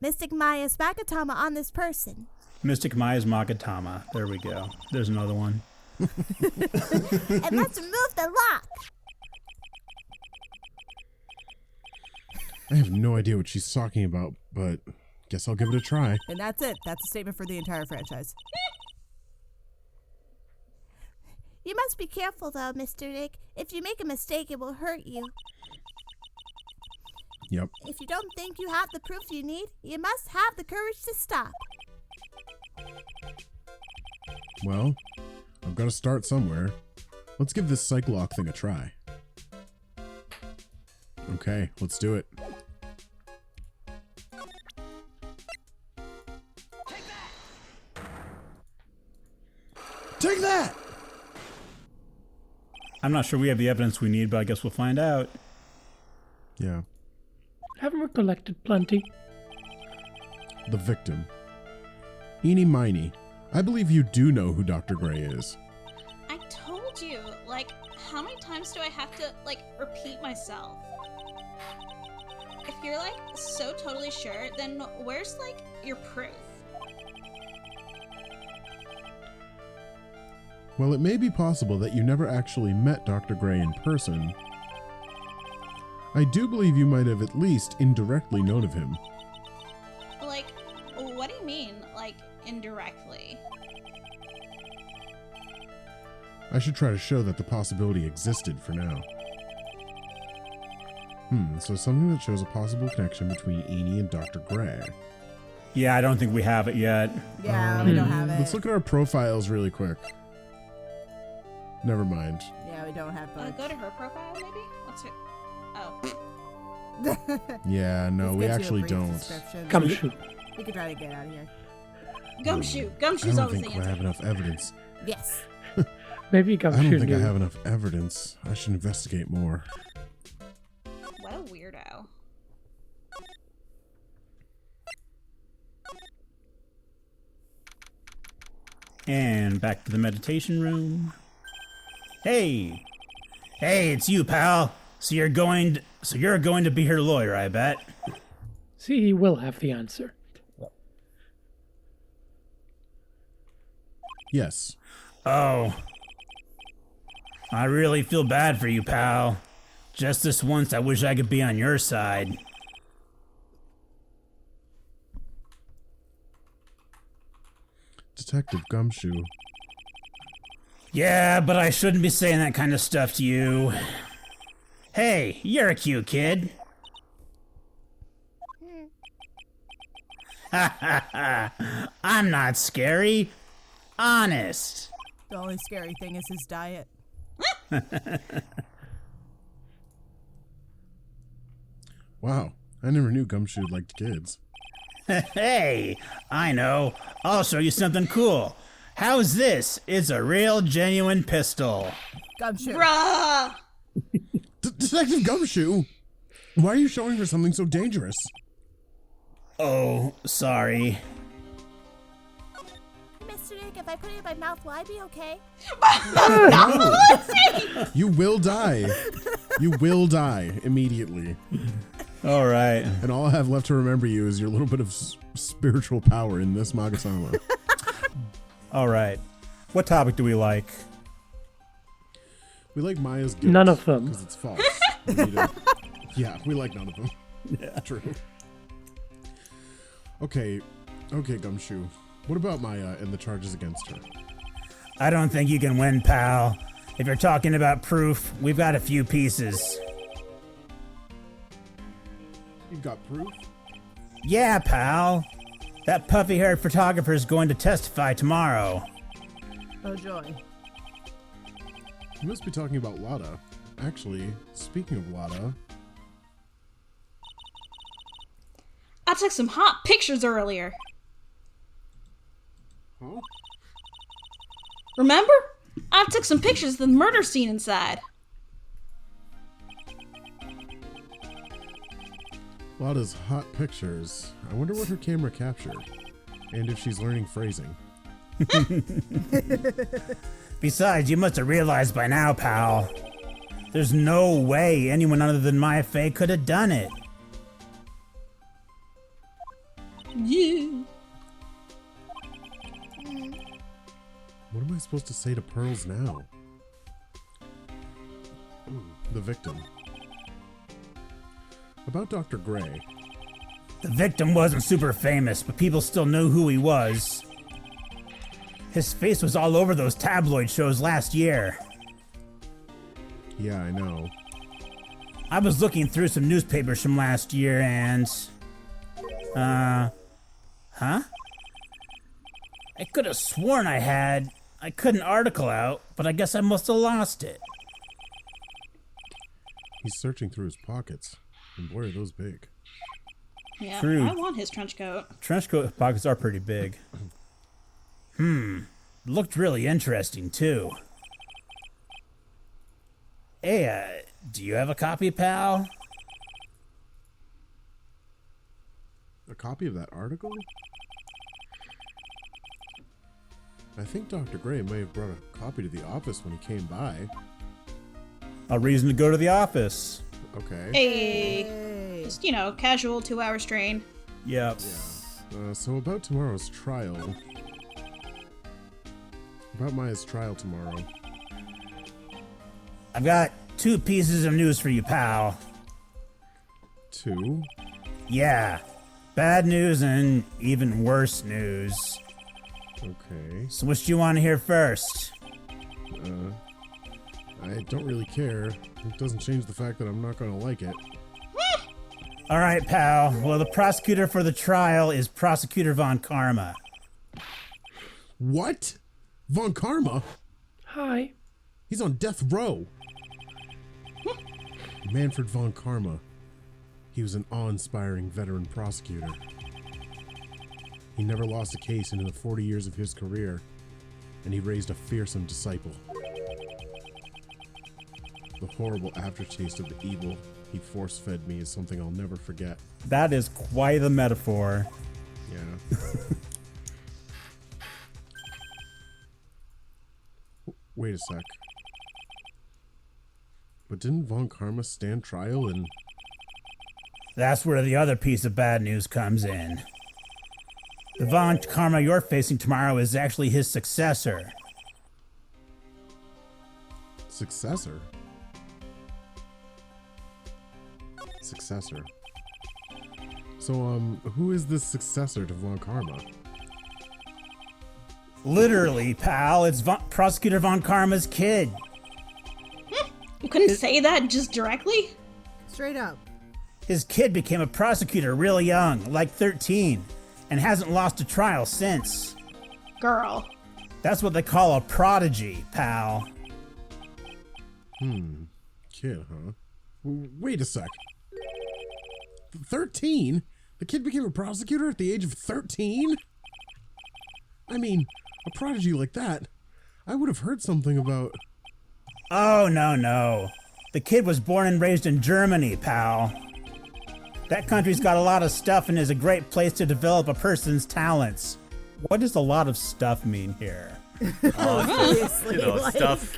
Mystic Maya's Magatama on this person. Mystic Maya's Magatama. There we go. There's another one. And let's remove the lock. I have no idea what she's talking about, but guess I'll give it a try. And that's it. That's a statement for the entire franchise. You must be careful, though, Mr. Nick. If you make a mistake, it will hurt you. Yep. If you don't think you have the proof you need, you must have the courage to stop. Well, I've got to start somewhere. Let's give this psych lock thing a try. Okay, let's do it. Take that! I'm not sure we have the evidence we need, but I guess we'll find out. Yeah. Haven't we collected plenty? The victim. Eenie Miney, I believe you do know who Dr. Gray is. I told you. Like, how many times do I have to, like, repeat myself? If you're, like, so totally sure, then where's, like, your proof? Well, it may be possible that you never actually met Dr. Gray in person. I do believe you might have at least indirectly known of him. Like, what do you mean, like, indirectly? I should try to show that the possibility existed for now. So something that shows a possible connection between Eenie and Dr. Gray. Yeah, I don't think we have it yet. Yeah, we don't have it. Let's look at our profiles really quick. Never mind. Yeah, we don't have both. Go to her profile, maybe? What's her... Oh. Yeah, no, This we gives you a actually brief don't. description. Gumshoe. We could try to get out of here. Gumshoe. I Gumshoe's don't always think the I answer. have enough evidence. Yes. Maybe I Gumshoe don't think I knew. have enough evidence. I should investigate more. What a weirdo. And back to the meditation room. Hey! Hey, it's you, pal. So you're going to be her lawyer, I bet. See, he will have the answer. Yes. Oh. I really feel bad for you, pal. Just this once, I wish I could be on your side. Detective Gumshoe. Yeah, but I shouldn't be saying that kind of stuff to you. Hey, you're a cute kid. Ha ha ha. I'm not scary. Honest. The only scary thing is his diet. Wow, I never knew Gumshoe liked kids. Hey, I know. I'll show you something cool. How's this? It's a real genuine pistol. Gumshoe. Bruh! Detective Gumshoe! Why are you showing her something so dangerous? Oh, sorry. Mr. Nick, if I put it in my mouth, will I be okay? No! You will die. You will die immediately. All right. And all I have left to remember you is your little bit of spiritual power in this Magasama. All right. What topic do we like? We like Maya's guilt. None of them. Because it's false. Yeah, we like none of them. Yeah, true. Okay, Gumshoe. What about Maya and the charges against her? I don't think you can win, pal. If you're talking about proof, we've got a few pieces. You've got proof? Yeah, pal. That puffy-haired photographer's going to testify tomorrow. Oh, joy. You must be talking about Lotta. Actually, speaking of Lotta... I took some hot pictures earlier. Huh? Remember? I took some pictures of the murder scene inside. Lotta's hot pictures. I wonder what her camera captured. And if she's learning phrasing. Besides, you must have realized by now, pal. There's no way anyone other than Maya Fey could have done it. Yeah. What am I supposed to say to Pearls now? The victim. About Dr. Gray. The victim wasn't super famous, but people still knew who he was. His face was all over those tabloid shows last year. Yeah, I know. I was looking through some newspapers from last year and... Huh? I could have sworn I cut an article out, but I guess I must have lost it. He's searching through his pockets. And boy, are those big. Yeah, True. I want his trench coat. Trench coat pockets are pretty big. Looked really interesting, too. Hey, do you have a copy, pal? A copy of that article? I think Dr. Gray may have brought a copy to the office when he came by. A reason to go to the office. Okay. Hey. Just, casual 2-hour strain. Yep. Yeah. So about tomorrow's trial. About Maya's trial tomorrow. I've got 2 pieces of news for you, pal. 2? Yeah. Bad news and even worse news. Okay. So which do you want to hear first? I don't really care. It doesn't change the fact that I'm not gonna like it. All right, pal. Well, the prosecutor for the trial is Prosecutor Von Karma. What? Von Karma? Hi. He's on death row. Manfred Von Karma. He was an awe-inspiring veteran prosecutor. He never lost a case in the 40 years of his career, and he raised a fearsome disciple. The horrible aftertaste of the evil he force-fed me is something I'll never forget. That is quite a metaphor. Yeah. Wait a sec. But didn't Von Karma stand trial and... That's where the other piece of bad news comes in. The Von Karma you're facing tomorrow is actually his successor. Successor? Successor. So, who is this successor to Von Karma? Literally, pal, it's Prosecutor Von Karma's kid. You couldn't say that just directly? Straight up. His kid became a prosecutor real young, like 13, and hasn't lost a trial since. Girl. That's what they call a prodigy, pal. Kid, huh? Wait a sec. 13? The kid became a prosecutor at the age of 13? I mean, a prodigy like that, I would have heard something about... Oh, no. The kid was born and raised in Germany, pal. That country's got a lot of stuff and is a great place to develop a person's talents. What does a lot of stuff mean here? Obviously, stuff.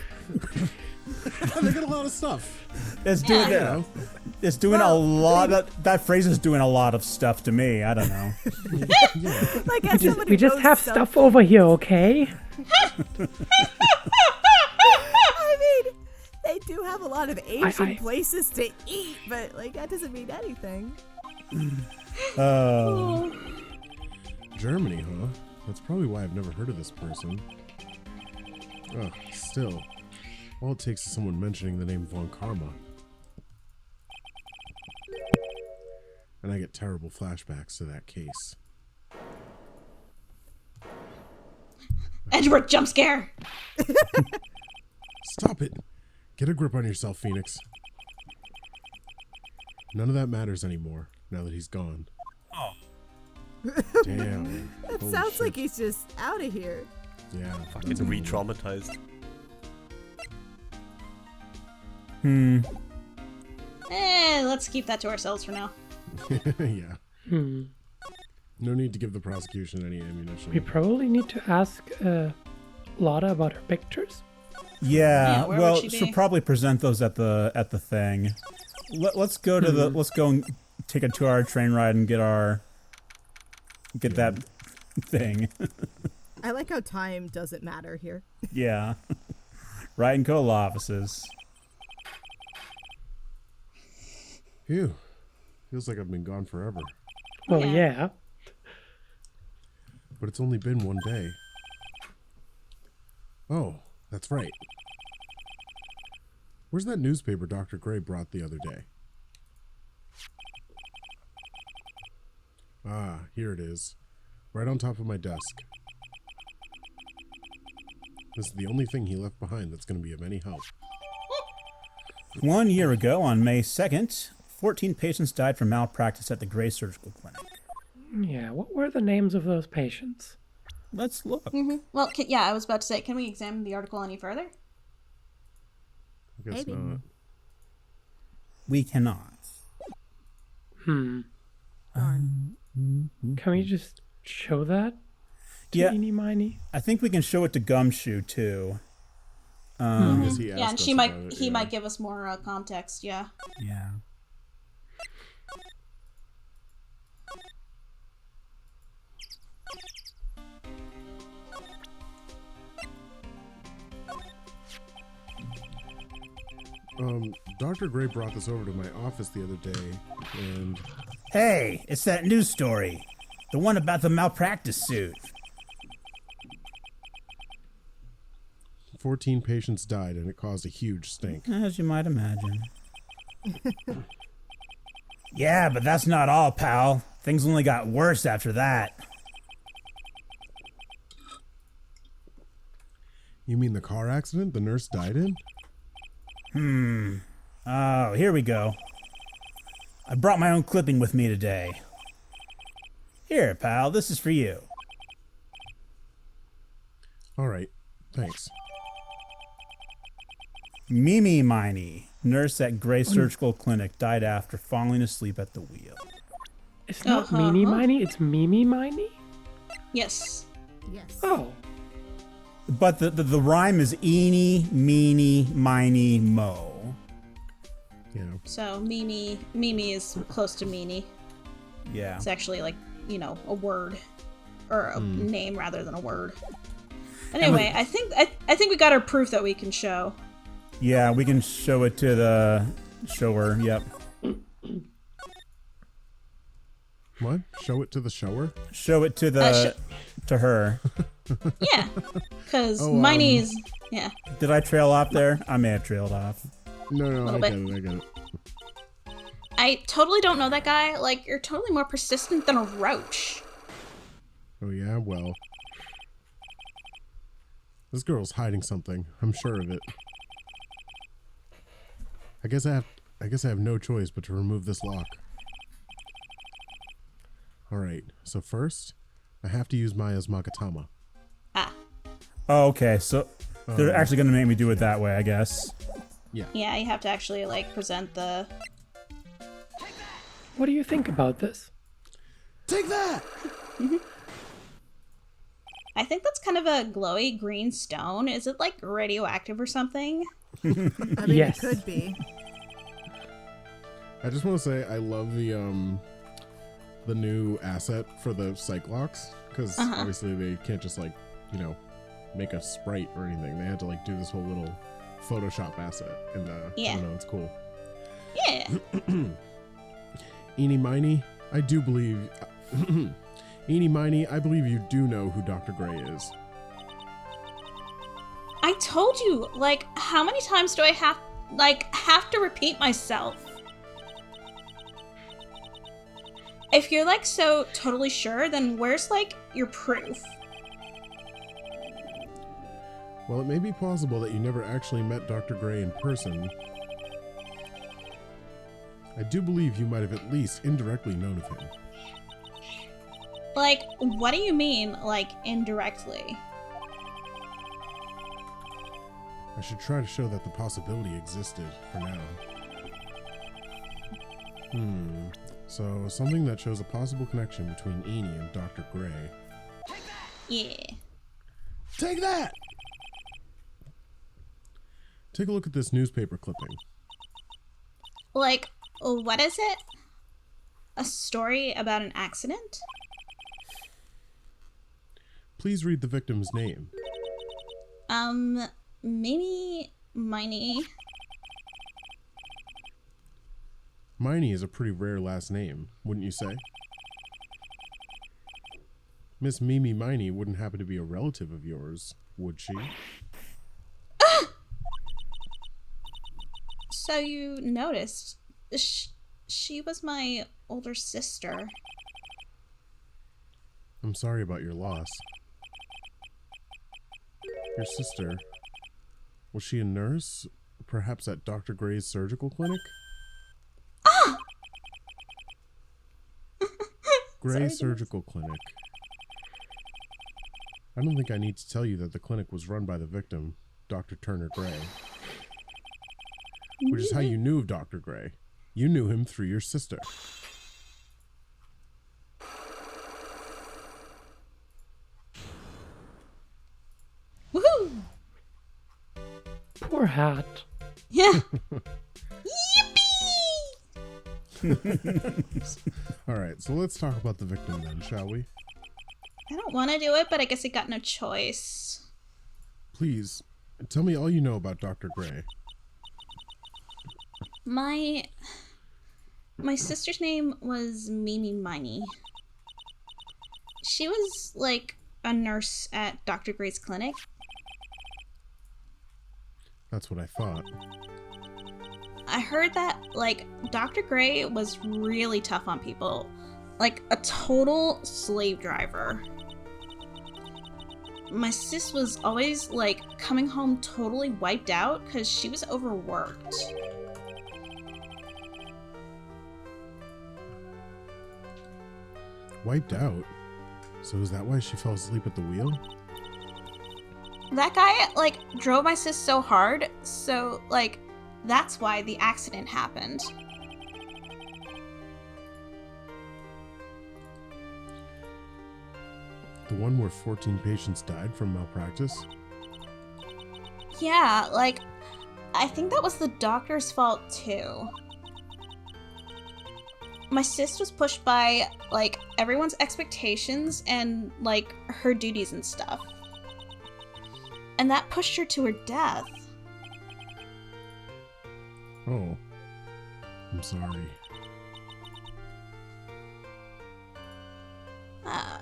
They got a lot of stuff. It's doing Yeah. It's doing a lot. That phrase is doing a lot of stuff to me. I don't know. Like as somebody We just knows have stuff over here, okay? I mean, they do have a lot of Asian I- places to eat, but like that doesn't mean anything. Germany, huh? That's probably why I've never heard of this person. Still, all it takes is someone mentioning the name Von Karma. And I get terrible flashbacks to that case. Edward, jump scare! Stop it! Get a grip on yourself, Phoenix. None of that matters anymore, now that he's gone. Oh. Damn. That Holy sounds shit. like he's just out of here. Yeah. Fucking re-traumatized. Let's keep that to ourselves for now. Yeah. No need to give the prosecution any ammunition. We probably need to ask Lotta about her pictures. Yeah. Yeah, where Well, would she she'll be? probably present those at the thing. Let's go to the. Let's go and take a 2-hour train ride and get that thing. I like how time doesn't matter here. Yeah. Wright and Co. law offices. Phew. Feels like I've been gone forever. Well, Yeah. yeah. But it's only been one day. Oh, that's right. Where's that newspaper Dr. Gray brought the other day? Ah, here it is. Right on top of my desk. This is the only thing he left behind that's going to be of any help. 1 year ago, on May 2nd, 14 patients died from malpractice at the Gray Surgical Clinic. Yeah, what were the names of those patients? Let's look. Well, I was about to say, can we examine the article any further? I guess Maybe. not. We cannot. Can we just show that to Yeah. Eenie Miney? I think we can show it to Gumshoe too. Because he Yeah, asked and us he might about it, he yeah. might give us more context. Yeah. Yeah. Dr. Gray brought this over to my office the other day, and Hey, it's that news story. The one about the malpractice suit. 14 patients died, and it caused a huge stink. As you might imagine. Yeah, but that's not all, pal. Things only got worse after that. You mean the car accident the nurse died in? Oh, here we go. I brought my own clipping with me today. Here, pal, this is for you. All right, thanks. Miney, nurse at Gray Surgical Clinic, died after falling asleep at the wheel. It's not Meeny Miney, it's Mimi Miney? Yes. Yes. Oh. But the rhyme is eeny, meeny, miny, mo. Yeah. So Mimi is close to meanie. Yeah. It's actually like, a word. Or a name rather than a word. Anyway, I think we got our proof that we can show. Yeah, we can show it to the shower, yep. What? Show it to the shower? Show it to the to her. Yeah. Because Oh, Miney's... Yeah. Did I trail off there? I may have trailed off. No, I Little get it. I totally don't know that guy. Like, you're totally more persistent than a roach. Oh yeah, well. This girl's hiding something. I'm sure of it. I guess I have no choice but to remove this lock. Alright, so first, I have to use Maya's Magatama. Ah. Oh, okay, so they're actually going to make me do it that way, I guess. Yeah. Yeah, you have to actually, present the... What do you think about this? Take that! I think that's kind of a glowy green stone. Is it, radioactive or something? I mean, Yes. it could be. I just want to say I love the new asset for the Cyclops, because obviously they can't just make a sprite or anything. They had to do this whole little Photoshop asset, and Yeah. I don't know, it's cool. Yeah. Eeny Miney, I do believe. Eeny Miney, I believe you do know who Dr. Gray is. I told you, how many times do I have to repeat myself? If you're, so totally sure, then where's, your proof? Well, it may be possible that you never actually met Dr. Gray in person. I do believe you might have at least indirectly known of him. What do you mean, indirectly? I should try to show that the possibility existed for now. So, something that shows a possible connection between Eeny and Dr. Gray. Yeah. Take that! Take a look at this newspaper clipping. What is it? A story about an accident? Please read the victim's name. Maybe Miney. Miney is a pretty rare last name, wouldn't you say? Miss Mimi Miney wouldn't happen to be a relative of yours, would she? So you noticed. She was my older sister. I'm sorry about your loss. Your sister, was she a nurse? Perhaps at Dr. Gray's surgical clinic? Gray Surgical Clinic. I don't think I need to tell you that the clinic was run by the victim, Dr. Turner Gray. Which is how you knew of Dr. Gray. You knew him through your sister. Woohoo! Poor Hat. Yeah. Alright, so let's talk about the victim then, shall we? I don't want to do it, but I guess I got no choice. Please, tell me all you know about Dr. Gray. My sister's name was Mimi Miney. She was a nurse at Dr. Gray's clinic. That's what I thought. I heard that, like, Dr. Gray was really tough on people. Like, a total slave driver. My sis was always, like, coming home totally wiped out because she was overworked. Wiped out? So is that why she fell asleep at the wheel? That guy, like, drove my sis so hard, so, like, that's why the accident happened. The one where 14 patients died from malpractice? Yeah, like, I think that was the doctor's fault, too. My sis was pushed by, like, everyone's expectations and, like, her duties and stuff. And that pushed her to her death. Oh. I'm sorry.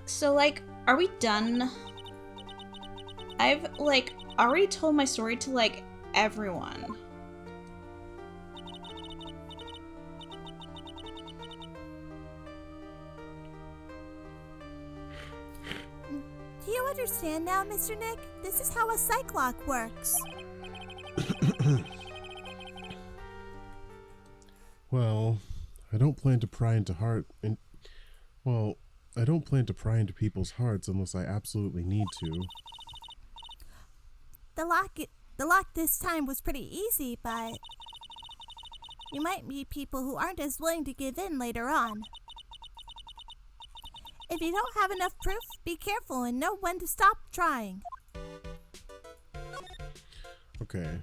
So, like, are we done? I've, like, already told my story to, like, everyone. Do you understand now, Mr. Nick? This is how a psych lock works. Well, I don't plan to pry into I don't plan to pry into people's hearts unless I absolutely need to. The lock this time was pretty easy, but you might meet people who aren't as willing to give in later on. If you don't have enough proof, be careful and know when to stop trying. Okay,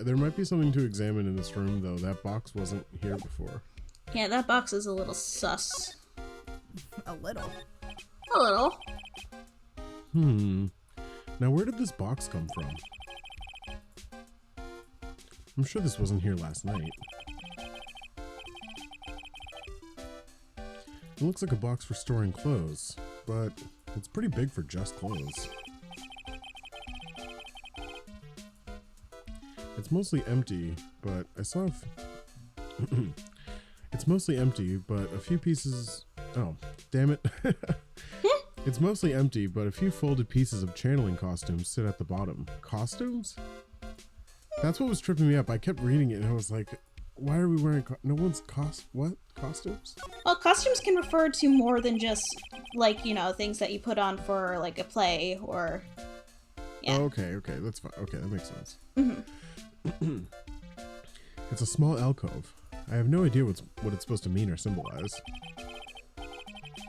there might be something to examine in this room, though. That box wasn't here before. Yeah, that box is a little sus. A little. A little. Now, where did this box come from? I'm sure this wasn't here last night. It looks like a box for storing clothes, but it's pretty big for just clothes. It's mostly empty, but I saw It's mostly empty, but a few pieces... Oh, damn it. It's mostly empty, but a few folded pieces of channeling costumes sit at the bottom. Costumes? That's what was tripping me up. I kept reading it and I was like, why are we wearing no one's what? Costumes? Well, costumes can refer to more than just, like, you know, things that you put on for, like, a play or... Yeah. Oh, okay, that's fine. Okay, that makes sense. Mm-hmm. It's a small alcove. I have no idea what it's supposed to mean or symbolize.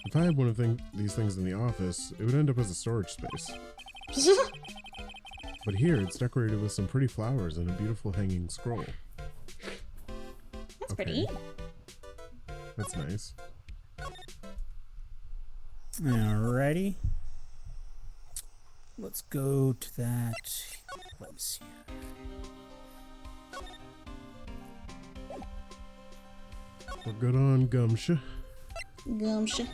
If I had one of these things in the office, it would end up as a storage space. But here, it's decorated with some pretty flowers and a beautiful hanging scroll. That's pretty. That's nice. Alrighty. Let's go to that place here. We're good on Gumshoe. Gumshoe.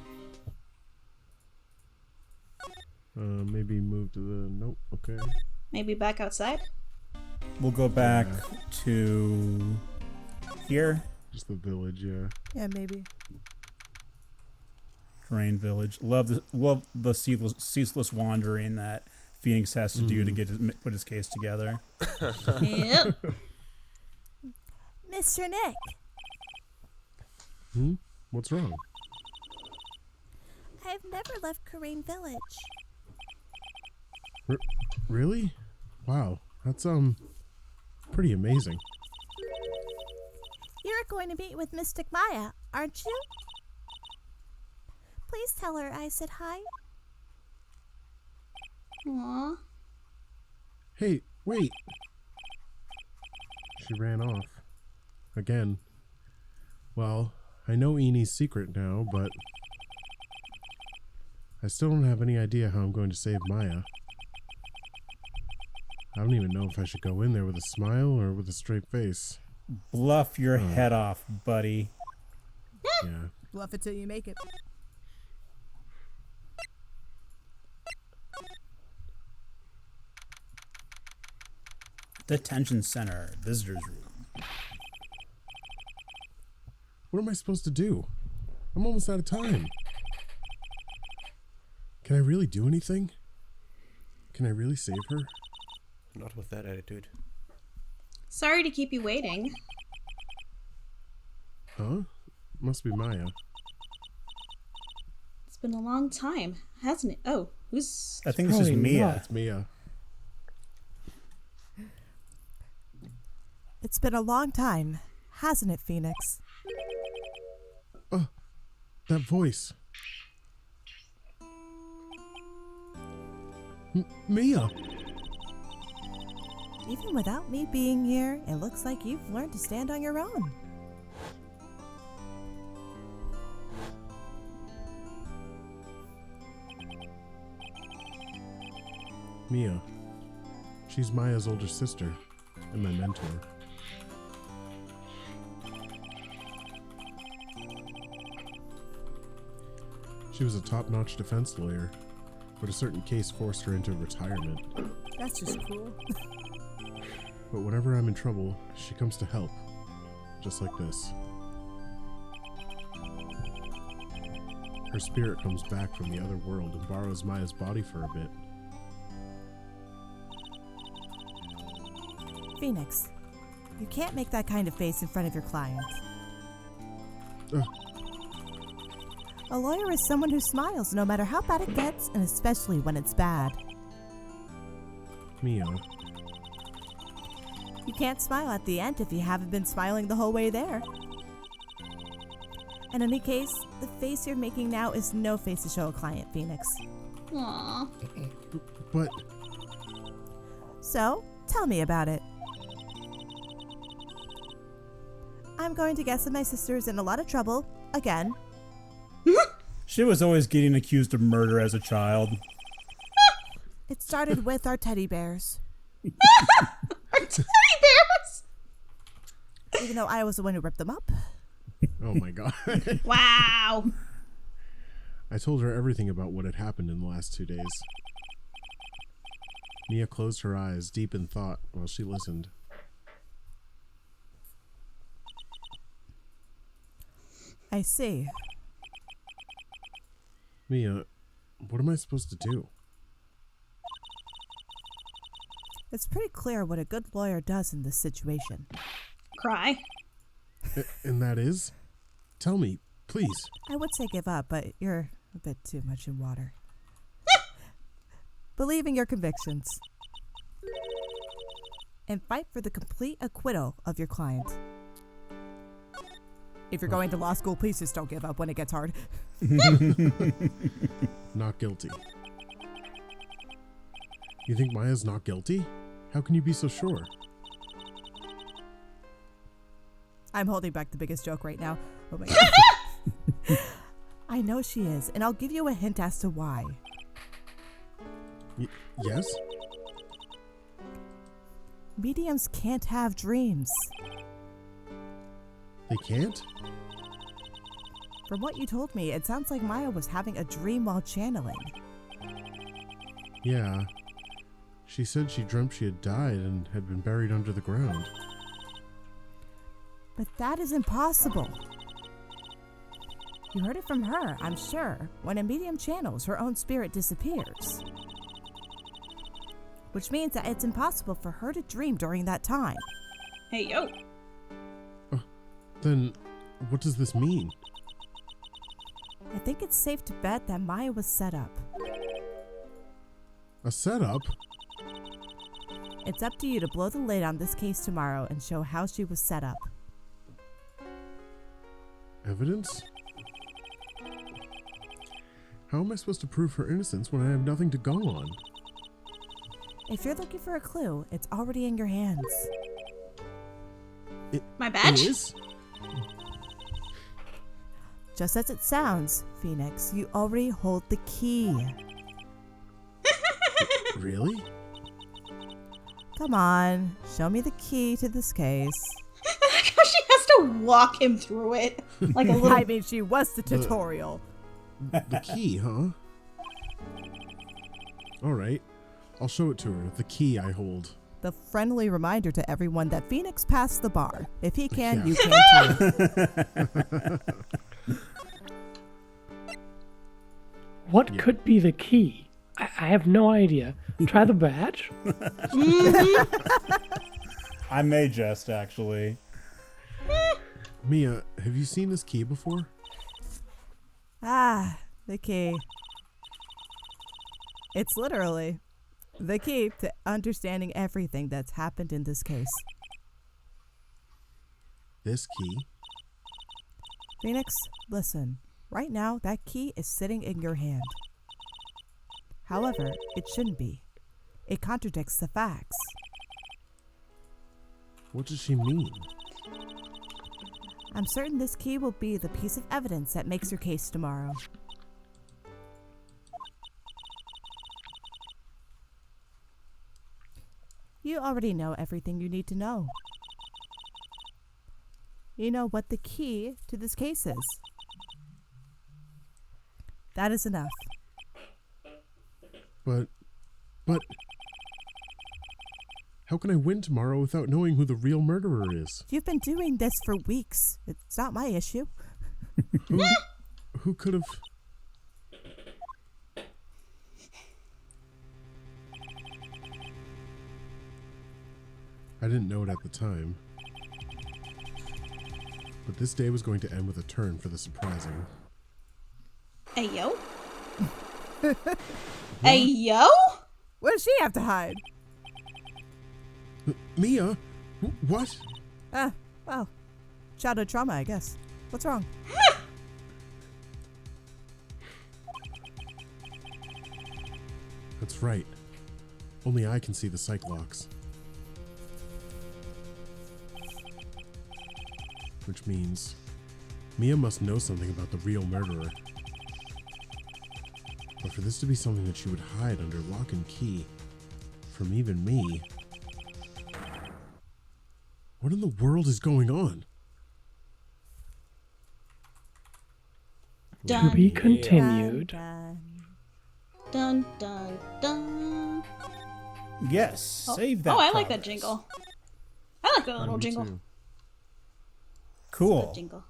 Maybe move to the... Nope, okay. Maybe back outside? We'll go back to here. Just the village, yeah. Yeah, maybe. Drain Village. Love the ceaseless wandering that Phoenix has to do to put his case together. Yep. Mr. Nick, What's wrong? I've never left Karain Village. Really? Wow, that's pretty amazing. You're going to meet with Mystic Maya, aren't you? Please tell her I said hi. Aww. Hey, wait! She ran off. Again. Well, I know Enie's secret now, but I still don't have any idea how I'm going to save Maya. I don't even know if I should go in there with a smile or with a straight face. Bluff your head off, buddy. Yeah. Bluff it till you make it. Detention Center, Visitors Room. What am I supposed to do? I'm almost out of time. Can I really do anything? Can I really save her? Not with that attitude. Sorry to keep you waiting. Huh? Must be Maya. It's been a long time, hasn't it? Oh, who's... I think this is Probably Mia. not. It's Mia. It's been a long time, hasn't it, Phoenix? Oh, that voice. Mia! Even without me being here, it looks like you've learned to stand on your own. Mia. She's Maya's older sister and my mentor. She was a top-notch defense lawyer, but a certain case forced her into retirement. That's just cool. But whenever I'm in trouble, she comes to help. Just like this. Her spirit comes back from the other world and borrows Maya's body for a bit. Phoenix, you can't make that kind of face in front of your client. A lawyer is someone who smiles no matter how bad it gets, and especially when it's bad. Mia. You can't smile at the end if you haven't been smiling the whole way there. In any case, the face you're making now is no face to show a client, Phoenix. Aww. But... So, tell me about it. I'm going to guess that my sister's in a lot of trouble, again. She was always getting accused of murder as a child. It started with our teddy bears. Our teddy bears! Even though I was the one who ripped them up. Oh my god. Wow. I told her everything about what had happened in the last 2 days. Mia closed her eyes, deep in thought, while she listened. I see. Mia, what am I supposed to do? It's pretty clear what a good lawyer does in this situation. Cry. And that is? Tell me, please. I would say give up, but you're a bit too much in water. Believe in your convictions. And fight for the complete acquittal of your client. If you're going to law school, please just don't give up when it gets hard. Not guilty. You think Maya's not guilty? How can you be so sure? I'm holding back the biggest joke right now. Oh my god. I know she is, and I'll give you a hint as to why. Yes? Mediums can't have dreams. They can't? From what you told me, it sounds like Maya was having a dream while channeling. Yeah. She said she dreamt she had died and had been buried under the ground. But that is impossible. You heard it from her, I'm sure. When a medium channels, her own spirit disappears. Which means that it's impossible for her to dream during that time. Hey, yo. Then, what does this mean? I think it's safe to bet that Maya was set up. A setup? It's up to you to blow the lid on this case tomorrow and show how she was set up. Evidence? How am I supposed to prove her innocence when I have nothing to go on? If you're looking for a clue, it's already in your hands. My badge? It is? Just as it sounds, Phoenix, you already hold the key. Really? Come on, show me the key to this case. She has to walk him through it. Like a little... I mean, she was the tutorial. The key, huh? Alright. I'll show it to her. The key I hold. The friendly reminder to everyone that Phoenix passed the bar. If he can, Yeah. you can too. What could be the key? I have no idea. Try the badge? I may just, actually. Mia, have you seen this key before? Ah, the key. It's literally the key to understanding everything that's happened in this case. This key? Phoenix, listen. Right now, that key is sitting in your hand. However, it shouldn't be. It contradicts the facts. What does she mean? I'm certain this key will be the piece of evidence that makes your case tomorrow. You already know everything you need to know. You know what the key to this case is. That is enough. But... How can I win tomorrow without knowing who the real murderer is? You've been doing this for weeks. It's not my issue. Who could have... I didn't know it at the time. But this day was going to end with a turn for the surprising. Hey, yo? Hey, yo? What does she have to hide? Mia? What? Well, childhood trauma, I guess. What's wrong? That's right. Only I can see the psych locks. Which means Mia must know something about the real murderer. But for this to be something that she would hide under lock and key from even me, what in the world is going on? Dun, To be continued. dun, dun, dun. Yes, save that. I like that progress. jingle. I like that little Me jingle. too. Cool. Jingle.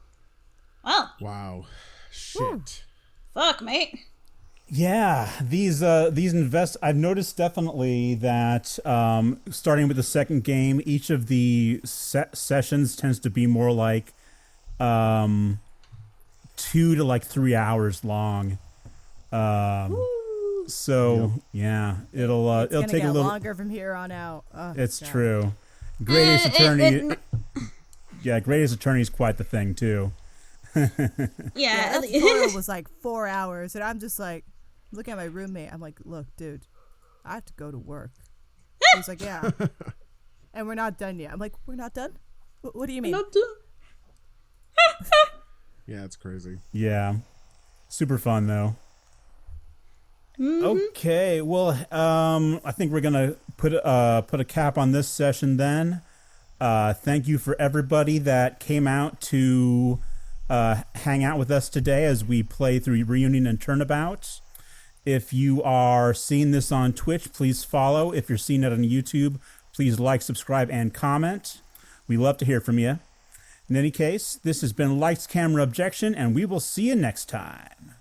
Well, Wow. Shit. fuck, mate. Yeah, these I've noticed definitely that starting with the second game, each of the sessions tends to be more like 2 to like 3 hours long. So yeah, it'll take a little longer from here on out. Oh, It's God. true. Great Ace Attorney. Yeah, Great Ace Attorney is quite the thing too. Yeah, Yeah. that tutorial was like 4 hours, and I'm just like looking at my roommate. I'm like, look, dude, I have to go to work. He's like, yeah, and we're not done yet. I'm like, we're not done. What do you mean? Yeah, it's crazy. Yeah, super fun though. Okay, well, I think we're gonna put a cap on this session then. Thank you for everybody that came out to hang out with us today as we play through Reunion and Turnabout. If you are seeing this on Twitch, please follow. If you're seeing it on YouTube, please like, subscribe, and comment. We love to hear from you. In any case, this has been Lights, Camera, Objection, and we will see you next time.